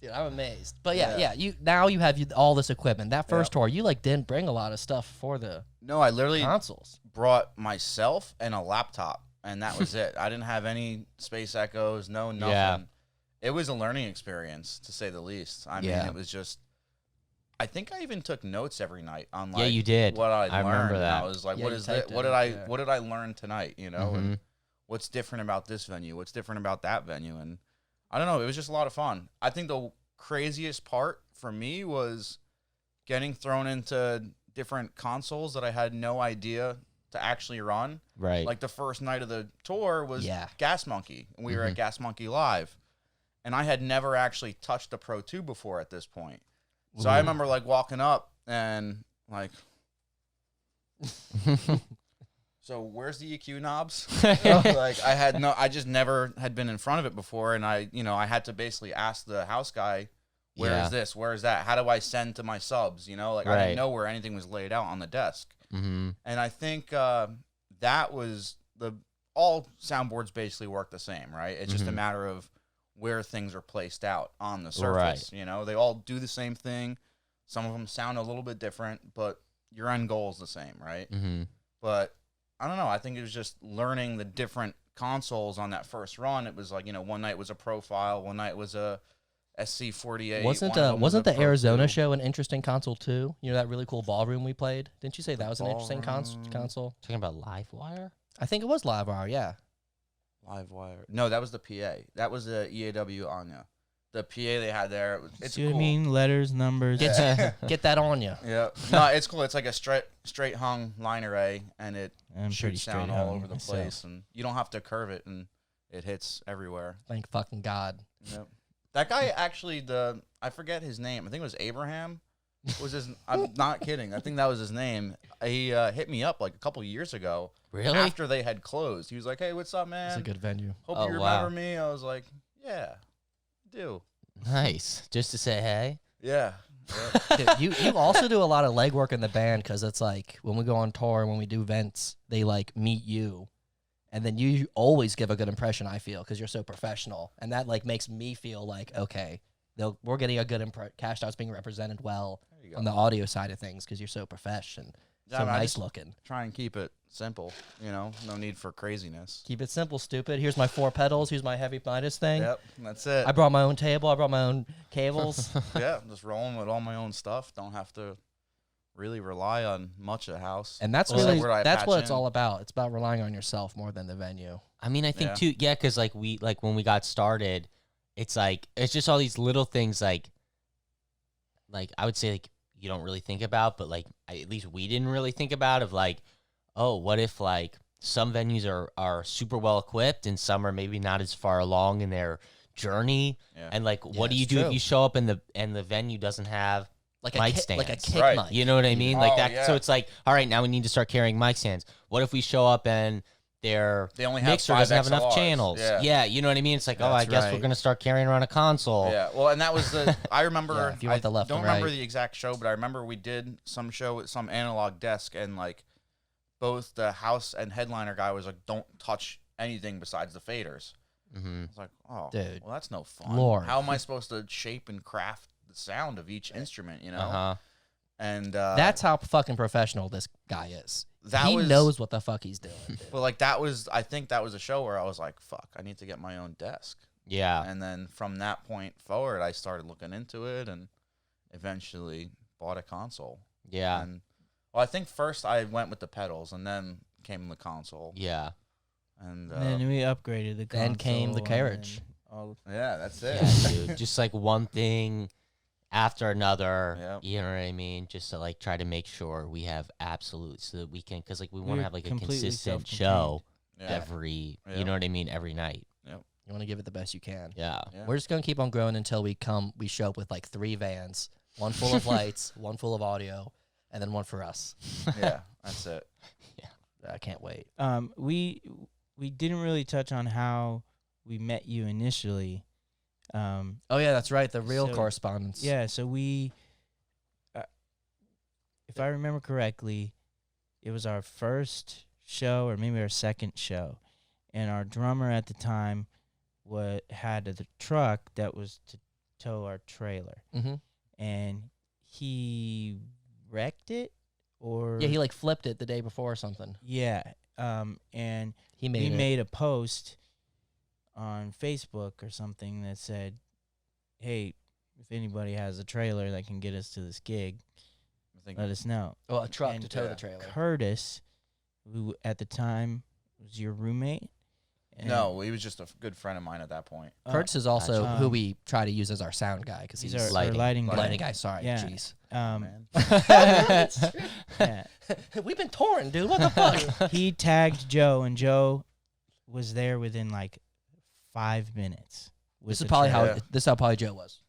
Dude, I'm amazed. But yeah, Yeah. you have all this equipment. That first tour, you like didn't bring a lot of stuff for the No, I literally consoles. brought myself and a laptop, and that was it. I didn't have any Space Echoes, nothing. Yeah. It was a learning experience, to say the least. I mean, Yeah. it was just. I think I even took notes every night on like Yeah, you did. what I I learned. remember and that. I was like, Yeah, what you is that? typed What it, did I yeah. what did I learn tonight? You know, Mhm. and what's different about this venue? What's different about that venue? And I don't know. It was just a lot of fun. I think the craziest part for me was getting thrown into different consoles that I had no idea to actually run. Right. Like the first night of the tour was Yeah. Gas Monkey, and we were at Gas Monkey Live, and I had never actually touched a Pro 2 before at this point. So I remember like walking up and like, so where's the EQ knobs? Like I just never had been in front of it before, and I had to basically ask the house guy, where is Yeah. this? Where is that? How do I send to my subs? You know, like I Right. didn't know where anything was laid out on the desk. Mm-hmm. And I think that was all soundboards basically work the same, right? It's just a Mhm. matter of where things are placed out on the surface. Right. You know, they all do the same thing. Some of them sound a little bit different, but your end goal is the same, right? Mm-hmm. But I don't know. I think it was just learning the different consoles on that first run. It was like, one night was a Profile, one night was a SC48. Wasn't one of them was a the Pro Arizona 2. show an interesting console too? You know that really cool ballroom we played? Didn't you say that was an interesting Ballroom. console? Talking about Livewire? I think it was Livewire, yeah. Livewire? No, that was the PA. That was the EAW Anya. The PA they had there. It's See what cool. I mean? Letters, numbers. Get that on you. Yeah, no, it's cool. It's like a straight hung line array, and it I'm pretty shoots straight sound all hung over the myself. place, and you don't have to curve it, and it hits everywhere. Thank fucking God. Yep. That guy actually, I forget his name. I think it was Abraham. Was his? I'm not kidding. I think that was his name. He hit me up like a couple years ago. Really? After they had closed, he was like, "Hey, what's up, It's man? a good venue. Hope Oh, you wow. remember me." I was like, "Yeah, I do." Nice. Just to say hey. Yeah. Dude, you also do a lot of legwork in the band because it's like when we go on tour and when we do events, they like meet you, and then you always give a good impression. I feel because you're so professional, and that like makes me feel like okay, we're getting a good Kash'd Out's being represented well There you go. on the audio side of things because you're so professional, Yeah, so I mean, I nice just looking. try and keep it simple. No need for craziness. Keep it simple, stupid. Here's my 4 pedals. Here's my heavy Midas thing. Yep, that's it. I brought my own table. I brought my own cables. Yeah, just rolling with all my own stuff. Don't have to really rely on much of the house. And that's Well, really where do I that's patch what it's in? all about. It's about relying on yourself more than the venue. I mean, I think Yeah. too, yeah, because like when we got started, it's just all these little things like I would say like you don't really think about, but like at least we didn't really think about of like, oh, what if like some venues are super well equipped and some are maybe not as far along in their journey, Yeah. and like what do it's you do true. if you show up and the venue doesn't have Like mic like a stands. kick Right. mic. You know what I mean? Like Oh, that. yeah. So it's like, all right, now we need to start carrying mic stands. What if we show up and their They only have mixer 5 doesn't have enough XLRs. channels? Yeah. You know what I mean? It's like, oh, I That's guess right. we're gonna start carrying around a console. Yeah, well, and that was the. I remember. Yeah, if you want the left don't and remember right. the exact show, but I remember we did some show at some analog desk, and like both the house and headliner guy was like, "Don't touch anything besides the faders." Mm-hmm. It's like, oh, Dude. well, that's no fun. Lord. How am I supposed to shape and craft the sound of each instrument? You know, Uh-huh. and That's how fucking professional this guy is. that He was, knows what the fuck he's doing. Dude. But like that was, I think that was a show where I was like, "Fuck, I need to get my own desk." Yeah. And then from that point forward, I started looking into it and eventually bought a console. Yeah. And well, I think first I went with the pedals and then came the console. Yeah. And And then we upgraded the console. Then came the and carriage. then all yeah, that's it. Yeah, dude. Just like one thing after another. Yep. You know what I mean? Just to like try to make sure we have absolute so that we can, because like we want We're to have like a completely consistent self-contained. show Yeah. every, Yeah. you know what I mean? Every night. You want to give it the best you can. Yeah. Yeah. We're just gonna keep on growing until we show up with like 3 vans, one full of lights, one full of audio, and then one for us. Yeah, that's it. I can't wait. We didn't really touch on how we met you initially. Oh yeah, that's right. The real So- correspondence. Yeah, so we, if I remember correctly, it was our first show or maybe our second show, and our drummer at the time had the truck that was to tow our trailer, Mm-hmm. and he wrecked it, or Yeah, he like flipped it the day before or something. yeah, and He we made it. made a post on Facebook or something that said, "Hey, if anybody has a trailer that can get us to this gig, I think let us know." Oh, a truck and- to tow yeah. the trailer. Curtis, who at the time was your roommate. and- no, he was just a good friend of mine at that point. Curtis is also Gotcha. who we try to use as our sound guy because He's he's our lighting. lighting guy. lighting guy. Sorry, Yeah. jeez. Man. Yeah. We've been touring, dude. What the fuck? He tagged Joe, and Joe was there within like 5 minutes. with This is the probably trailer. how this is how probably Joe was.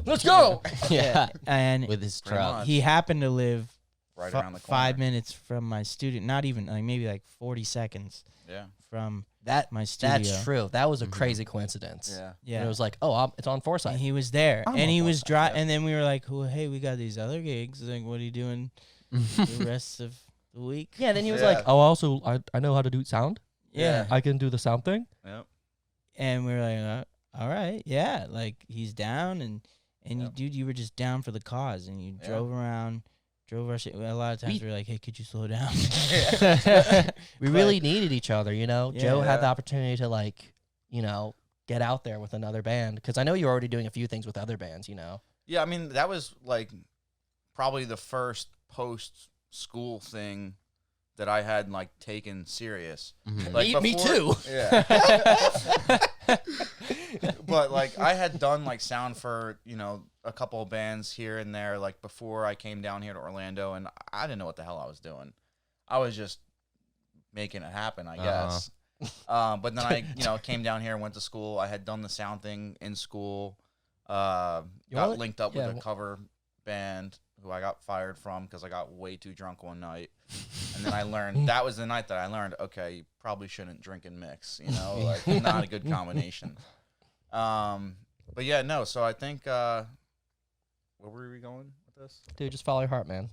Let's go. Yeah. And With his Pretty truck. much. he happened to live Right fi- around the corner. 5 minutes from my studio. Not even like maybe like 40 seconds Yeah. from That my studio. that's true. That was a Mhm. crazy coincidence. Yeah. Yeah. And it was like, oh, it's on And Foresight. he was there, I'm and on he board was with that, driving. yeah. And then we were like, "Well, hey, we got these other gigs. Like, what are you doing the rest of the week?" Yeah. Then he was Yeah. like, oh, also I know how to do sound. Yeah. I can do the sound thing. Yep. And we were like, all right, yeah, like he's down, and Yep. you were just down for the cause, and you Yeah. drove our shit. A lot of times we were like, "Hey, could you slow down?" We really needed each other, you know. Joe had the Yeah. opportunity to like, you know, get out there with another band because I know you were already doing a few things with other bands, you know. Yeah, I mean, that was like probably the first post school thing that I had like taken serious. Mhm. Like Me before- too. Yeah. But like I had done like sound for, you know, a couple of bands here and there like before I came down here to Orlando, and I didn't know what the hell I was doing. I was just making it happen, I guess. But then I, you know, came down here and went to school. I had done the sound thing in school. Got wanna- linked up yeah, with a cover band who I got fired from because I got way too drunk one night. And then I learned, that was the night that I learned, okay, you probably shouldn't drink and mix, you know, like not a good combination. But yeah, no, so I think, where were we going with this? Dude, just follow your heart, man.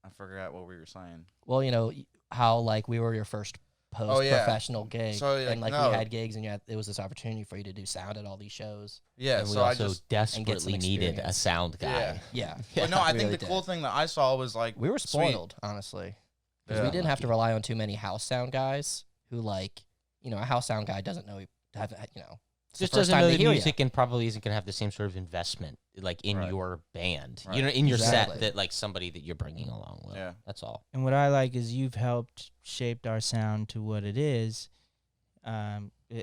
I forgot what we were saying. Well, you know how like we were your first post-professional gig, So, and like no. we had gigs, and it was this opportunity for you to do sound at all these shows. Yeah, And we so I also just, desperately needed a experience. sound guy. Yeah. Yeah, but no, I think really the cool did. thing that I saw was like, We were sweet. spoiled, honestly, because Yeah. we didn't have to rely on too many house sound guys who, like, you know, a house sound guy doesn't know, you know, it's the Just first doesn't time know they the hear ya. music and probably isn't going to have the same sort of investment like in Right. your band. Right. You know, in your Exactly. set that like somebody that you're bringing along with. Yeah. That's all. And what I like is you've helped shaped our sound to what it is,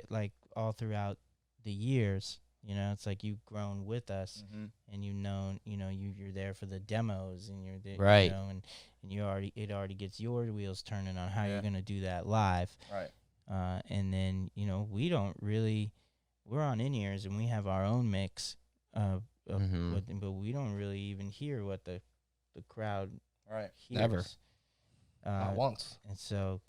like all throughout the years. You know, it's like you've grown with us, Mhm. and you're there for the demos, and you're there, Right. You know, and it already gets your wheels turning on how Yeah. you're gonna do that live. Right. And then we're on in-ears, and we have our own mix of Mhm. but we don't really even hear what the crowd Right. hears. Never. Not once. And so,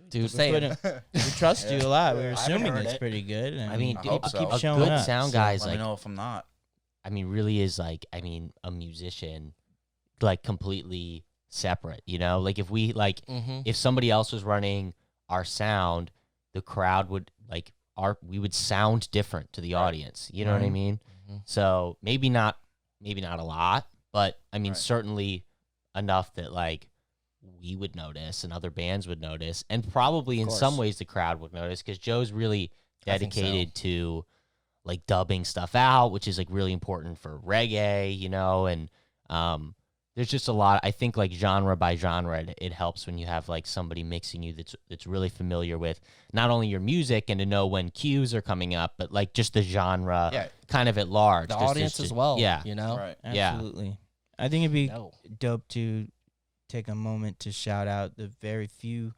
Dude, we say put it. we trust you a lot. Yeah, We're I haven't assuming heard it's it. pretty good. I mean, I dude, hope so. keep a showing good up. sound so guy is Let me like, know if I'm not. I mean, really is like, I mean, a musician, like completely separate, you know? Like if we, like, Mm-hmm. if somebody else was running our sound, the crowd would, like, we would sound different to the Right. audience. You know what I Right. mean? Mhm. So maybe not a lot, but I mean, Right. certainly enough that, like, we would notice and other bands would notice. And probably in some course. ways the crowd would notice because Joe's really I think so. dedicated to like dubbing stuff out, which is like really important for reggae, you know, and there's just a lot. I think like genre by genre, it helps when you have like somebody mixing you that's really familiar with not only your music and to know when cues are coming up, but like just the genre Yeah. kind of at large. The just audience as well. Yeah. You know? Right. Yeah. Absolutely. I think it'd be No. dope to take a moment to shout out the very few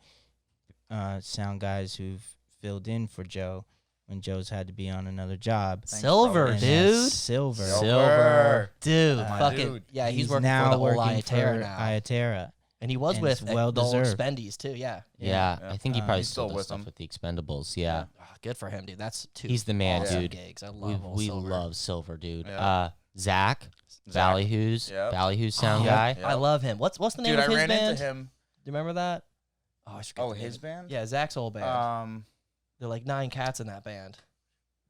sound guys who've filled in for Joe when Joe's had to be on another job. Thanks, Silver, brother. And dude. that's Silver. Silver. Dude, My fucking dude. yeah, he's working now for the working old Iatera for now, Iatera. and he was and with it's well the old deserved. Spendies too. Yeah, Yeah. Yeah. I think he probably he's still still does with stuff them. with the Expendables. Yeah. good for him, dude. That's two. He's the man, awesome dude. Gigs. I We love old Silver. love Silver, dude. Yeah. Zach, Zach. Ballyhoo's, Yep. Ballyhoo's sound Oh, guy. Yeah. I love him. What's the name Dude, of I his ran band? into him. Do you remember that? Oh, I forget Oh, the his name. band? Yeah, Zach's old band. They're like 9 cats in that band.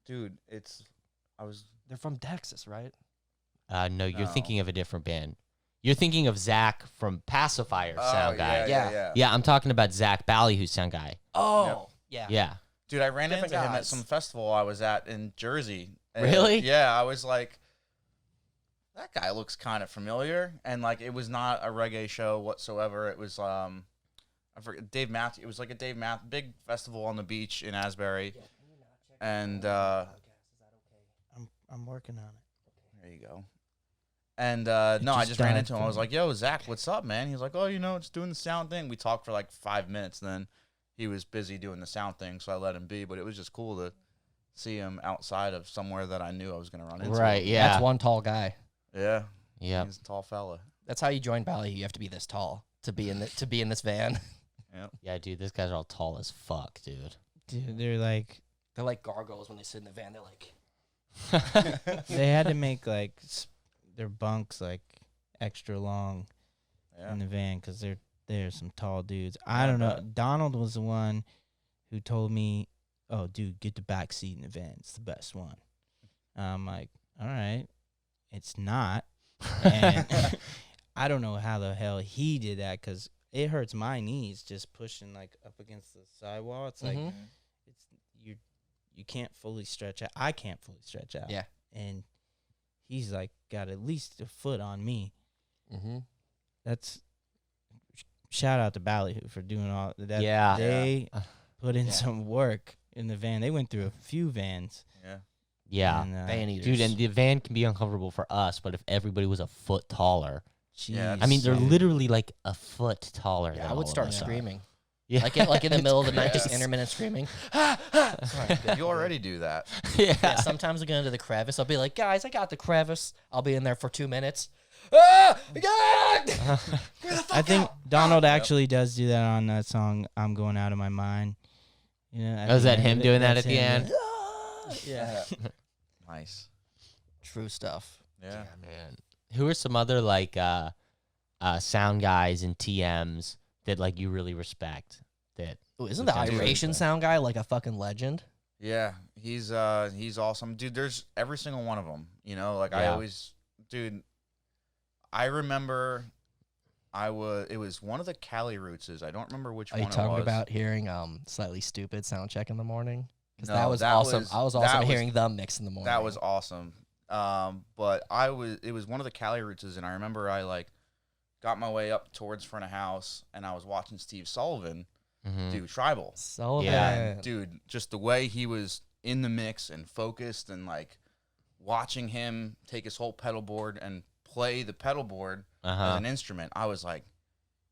Dude, They're from Texas, right? No, you're No. thinking of a different band. You're thinking of Zach from Pacifier sound guy. Yeah. Yeah, I'm talking about Zach Ballyhoo's sound guy. Oh, yeah. Yeah. Dude, I ran Different into him at guys. some festival I was at in Jersey. And, Really? Yeah, I was like, that guy looks kind of familiar. And like, it was not a reggae show whatsoever. It was I forget Dave Matthews. It was like a Dave Matthews big festival on the beach in Asbury. And I'm working on it. there you go. And no, I just just ran died into him. I for was me. like, "Yo, Zach, what's up, man?" He's like, "Oh, just doing the sound thing." We talked for like 5 minutes. Then he was busy doing the sound thing, so I let him be. But it was just cool to see him outside of somewhere that I knew I was going to run into. Right, him. yeah. That's one tall guy. Yeah. Yeah. He's a tall fella. That's how you join Bally. You have to be this tall to be in this van. Yeah, dude, these guys are all tall as fuck, dude. Dude, they're like, They're like gargoyles when they sit in the van. They're like, they had to make like their bunks like extra long Yeah. in the van because they're some tall dudes. I don't know. Donald was the one who told me, "Oh, dude, get the back seat in the van. It's the best one." I'm like, "All right, it's not." And I don't know how the hell he did that because it hurts my knees just pushing like up against the sidewall. It's like Mhm. it's you can't fully stretch out. I can't fully stretch out. Yeah. And he's like got at least a foot on me. mm-hmm. That's shout out to Ballyhoo for doing all that. Yeah. They put in Yeah. some work in the van. They went through a few vans. Yeah. Yeah. And, van eaters. Dude, and the van can be uncomfortable for us, but if everybody was a foot taller, Yeah, I mean, they're jeez. literally like a foot taller. Yeah, than I would all start of us. screaming. Yeah. Like in the middle of the night, just crazy. intermittent screaming. You already do that. Yeah. Yeah, sometimes I go into the crevice. I'll be like, guys, I got the crevice. I'll be in there for 2 minutes. Ah! God! I think Donald actually does do that on that song "I'm Going Out of My Mind." You know, at Oh, is the that end him of it, doing that that's at the him. end? Yeah. Nice. True stuff. Yeah. Man. Who are some other like sound guys and TMs that like you really respect? That Ooh, isn't the Dude. Iration sound guy like a fucking legend? Yeah, he's awesome, dude. There's every single one of them. Like I Yeah. always, dude. I remember, it was one of the Cali Rootses. I don't remember which Are one you it talking was. about hearing Slightly Stupid sound check in the morning? Because No, that was that awesome. was- I was that also was- hearing them mix in the morning. That was awesome. But it was one of the Cali Rootses, and I remember I like got my way up towards front of house, and I was watching Steve Sullivan Mhm. do Tribal. so Yeah. bad. Dude, just the way he was in the mix and focused, and like watching him take his whole pedal board and play the pedal board as Uh-huh. an instrument, I was like,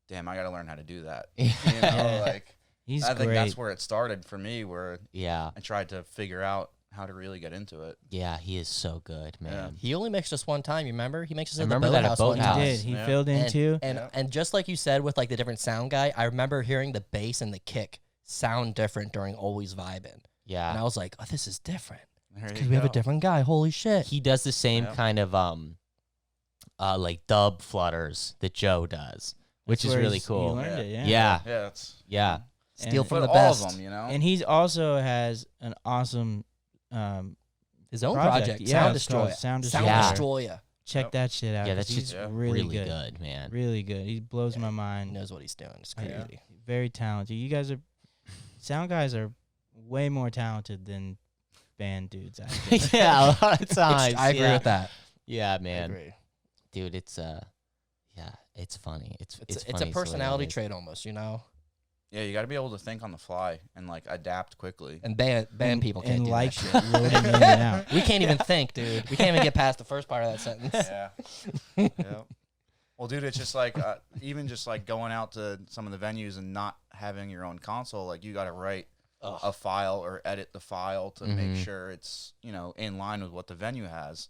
damn, I got to learn how to do that. Yeah. Like He's I think great. that's where it started for me, where Yeah. I tried to figure out how to really get into it. Yeah, he is so good, man. He only mixed us one time. You remember? He mixed us I at the remember that at boathouse one Boathouse. time. He did. He Yeah. filled in too. And just like you said with like the different sound guy, I remember hearing the bass and the kick sound different during Always Vibin'. And Yeah. I was like, oh, this is different. There Because we have a different guy. Holy shit. He does the same Yeah. kind of like dub flutters that Joe does, which That's is where really he cool. learned it, yeah. Yeah. Yeah, it's Yeah. Steal And- from but the all best. of them, And he's also has an awesome His own project. project, Yeah, Sound it's called Destroyer. Sound Sound Yeah. Destroyer. Check Yep. that shit out. Yeah, 'cause that's he's just really, really good. good, man. Really good. He blows my He mind. knows what he's doing. It's Yeah. crazy. Very talented. You guys are sound guys are way more talented than band dudes. I think. Yeah, a lot of times. I agree with that. Yeah, I man. agree. Dude, it's it's funny. It's It's funny a personality hilarious. trait almost, you know. Yeah, you got to be able to think on the fly and like adapt quickly. And band people can't and do like that shit. loading in and out. We can't even think, dude. We can't even get past the first part of that sentence. Yeah. Yeah. Well, dude, it's just like even just like going out to some of the venues and not having your own console. Like you got to write Ugh. a file or edit the file to Mhm. make sure it's in line with what the venue has.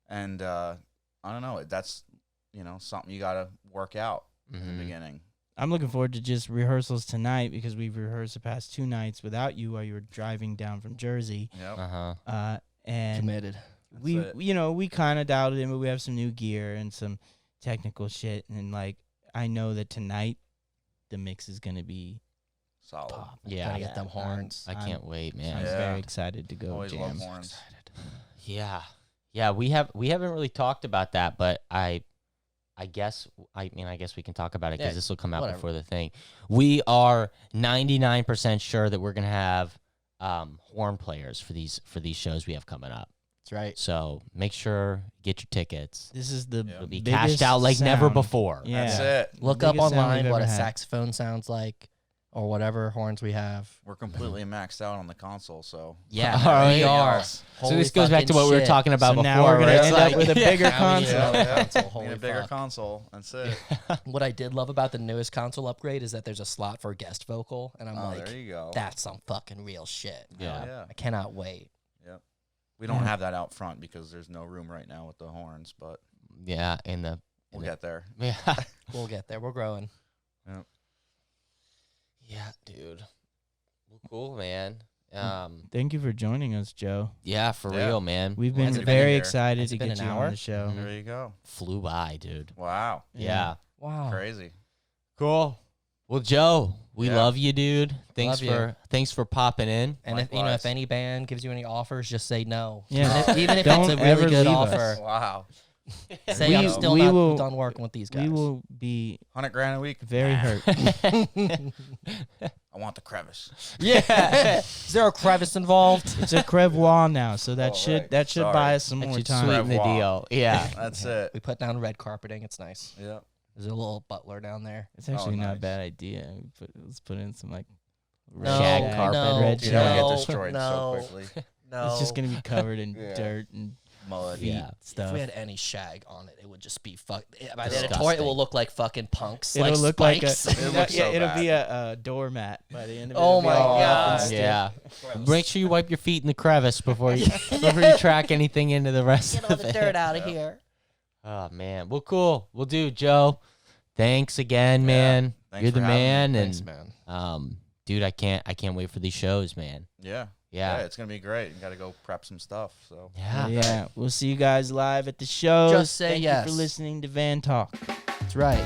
And I don't know. That's something you got to work out in Mhm. the beginning. I'm looking forward to just rehearsals tonight because we've rehearsed the past 2 nights without you while you were driving down from Jersey. Yep. Uh-huh. And Committed. we it. we kind of dialed it in, but we have some new gear and some technical shit. And like I know that tonight the mix is gonna be Solid. Pop. Yeah. Gotta get them horns. I can't wait, man. I'm Yeah. very excited to go Always jam. love horns. Yeah. Yeah, we haven't really talked about that, but I guess we can talk about it because Yeah, this will come out whatever. before the thing. We are 99% sure that we're gonna have horn players for these shows we have coming up. That's right. So make sure get your tickets. This is the Yeah. It'll be biggest cashed out like never sound. before. Yeah. That's it. Look up Biggest sound online we've what a ever had. saxophone sounds like, or whatever horns we have. We're completely maxed out on the console, so Yeah, All right. we are. Else. So Holy this goes back to fucking what we were shit. talking about So before. now we're gonna where it's end up like- with a bigger Now we console. need a console. Need Holy a bigger fuck. console. That's it. What I did love about the newest console upgrade is that there's a slot for guest vocal, and I'm Oh, like, there you go. that's some fucking real shit. Yeah. Yeah. I cannot wait. We don't have that out front because there's no room right now with the horns, but Yeah, and we'll get there. yeah. We'll get there. We're growing. Yeah, dude. Well, cool, man. Thank you for joining us, Joe. Yeah, for Yeah. real, man. We've Well, been has it been very here? excited Has to it been get an you hour? on the show. Mhm. There you go. Flew by, dude. Wow. Yeah. Wow. Crazy. Cool. Well, Joe, we Yeah. love you, dude. Thanks Love thanks for popping in. And if Likewise. any band gives you any offers, just say no. Yeah. Even if Don't it's a ever really good leave us. offer, Wow. say We- I'm still we not will- done working with these guys. We will be $100,000 a week. very hurt. I want the crevice. Yeah. Is there a crevice involved? It's a Crev wall now, so that Oh, should right. that should Sorry. buy us some That more should time. sweeten the Revoir. deal. Yeah. That's it. We put down red carpeting. It's nice. Yeah. There's a little butler down there. It's actually not a nice. bad idea. Let's Put in some like No, Shag carpet. no, red You don't shag. no, get destroyed no, so quickly. No. It's just gonna be covered in Yeah. dirt and Mud. feet Yeah. stuff. If we had any shag on it, it would just be fuck. By the end of Disgusting. tour, it will look like fucking punks. It'll like look spikes. like a It looks so it'll bad. be a doormat by the end of it. Oh It'll be my all God. off and stiff. Yeah. Gross. Make sure you wipe your feet in the crevice before you track anything into the rest Get of all the it. dirt out of here. Oh man. Well, cool. Well, dude, Joe, thanks again, man. Thanks You're for the having man, Thanks, man. and dude, I can't wait for these shows, man. Yeah. Yeah. It's going to be great. You got to go prep some stuff. So. Yeah. Yeah, we'll see you guys live at the shows. Just say Thank yes. you for listening to Van Talk. That's right.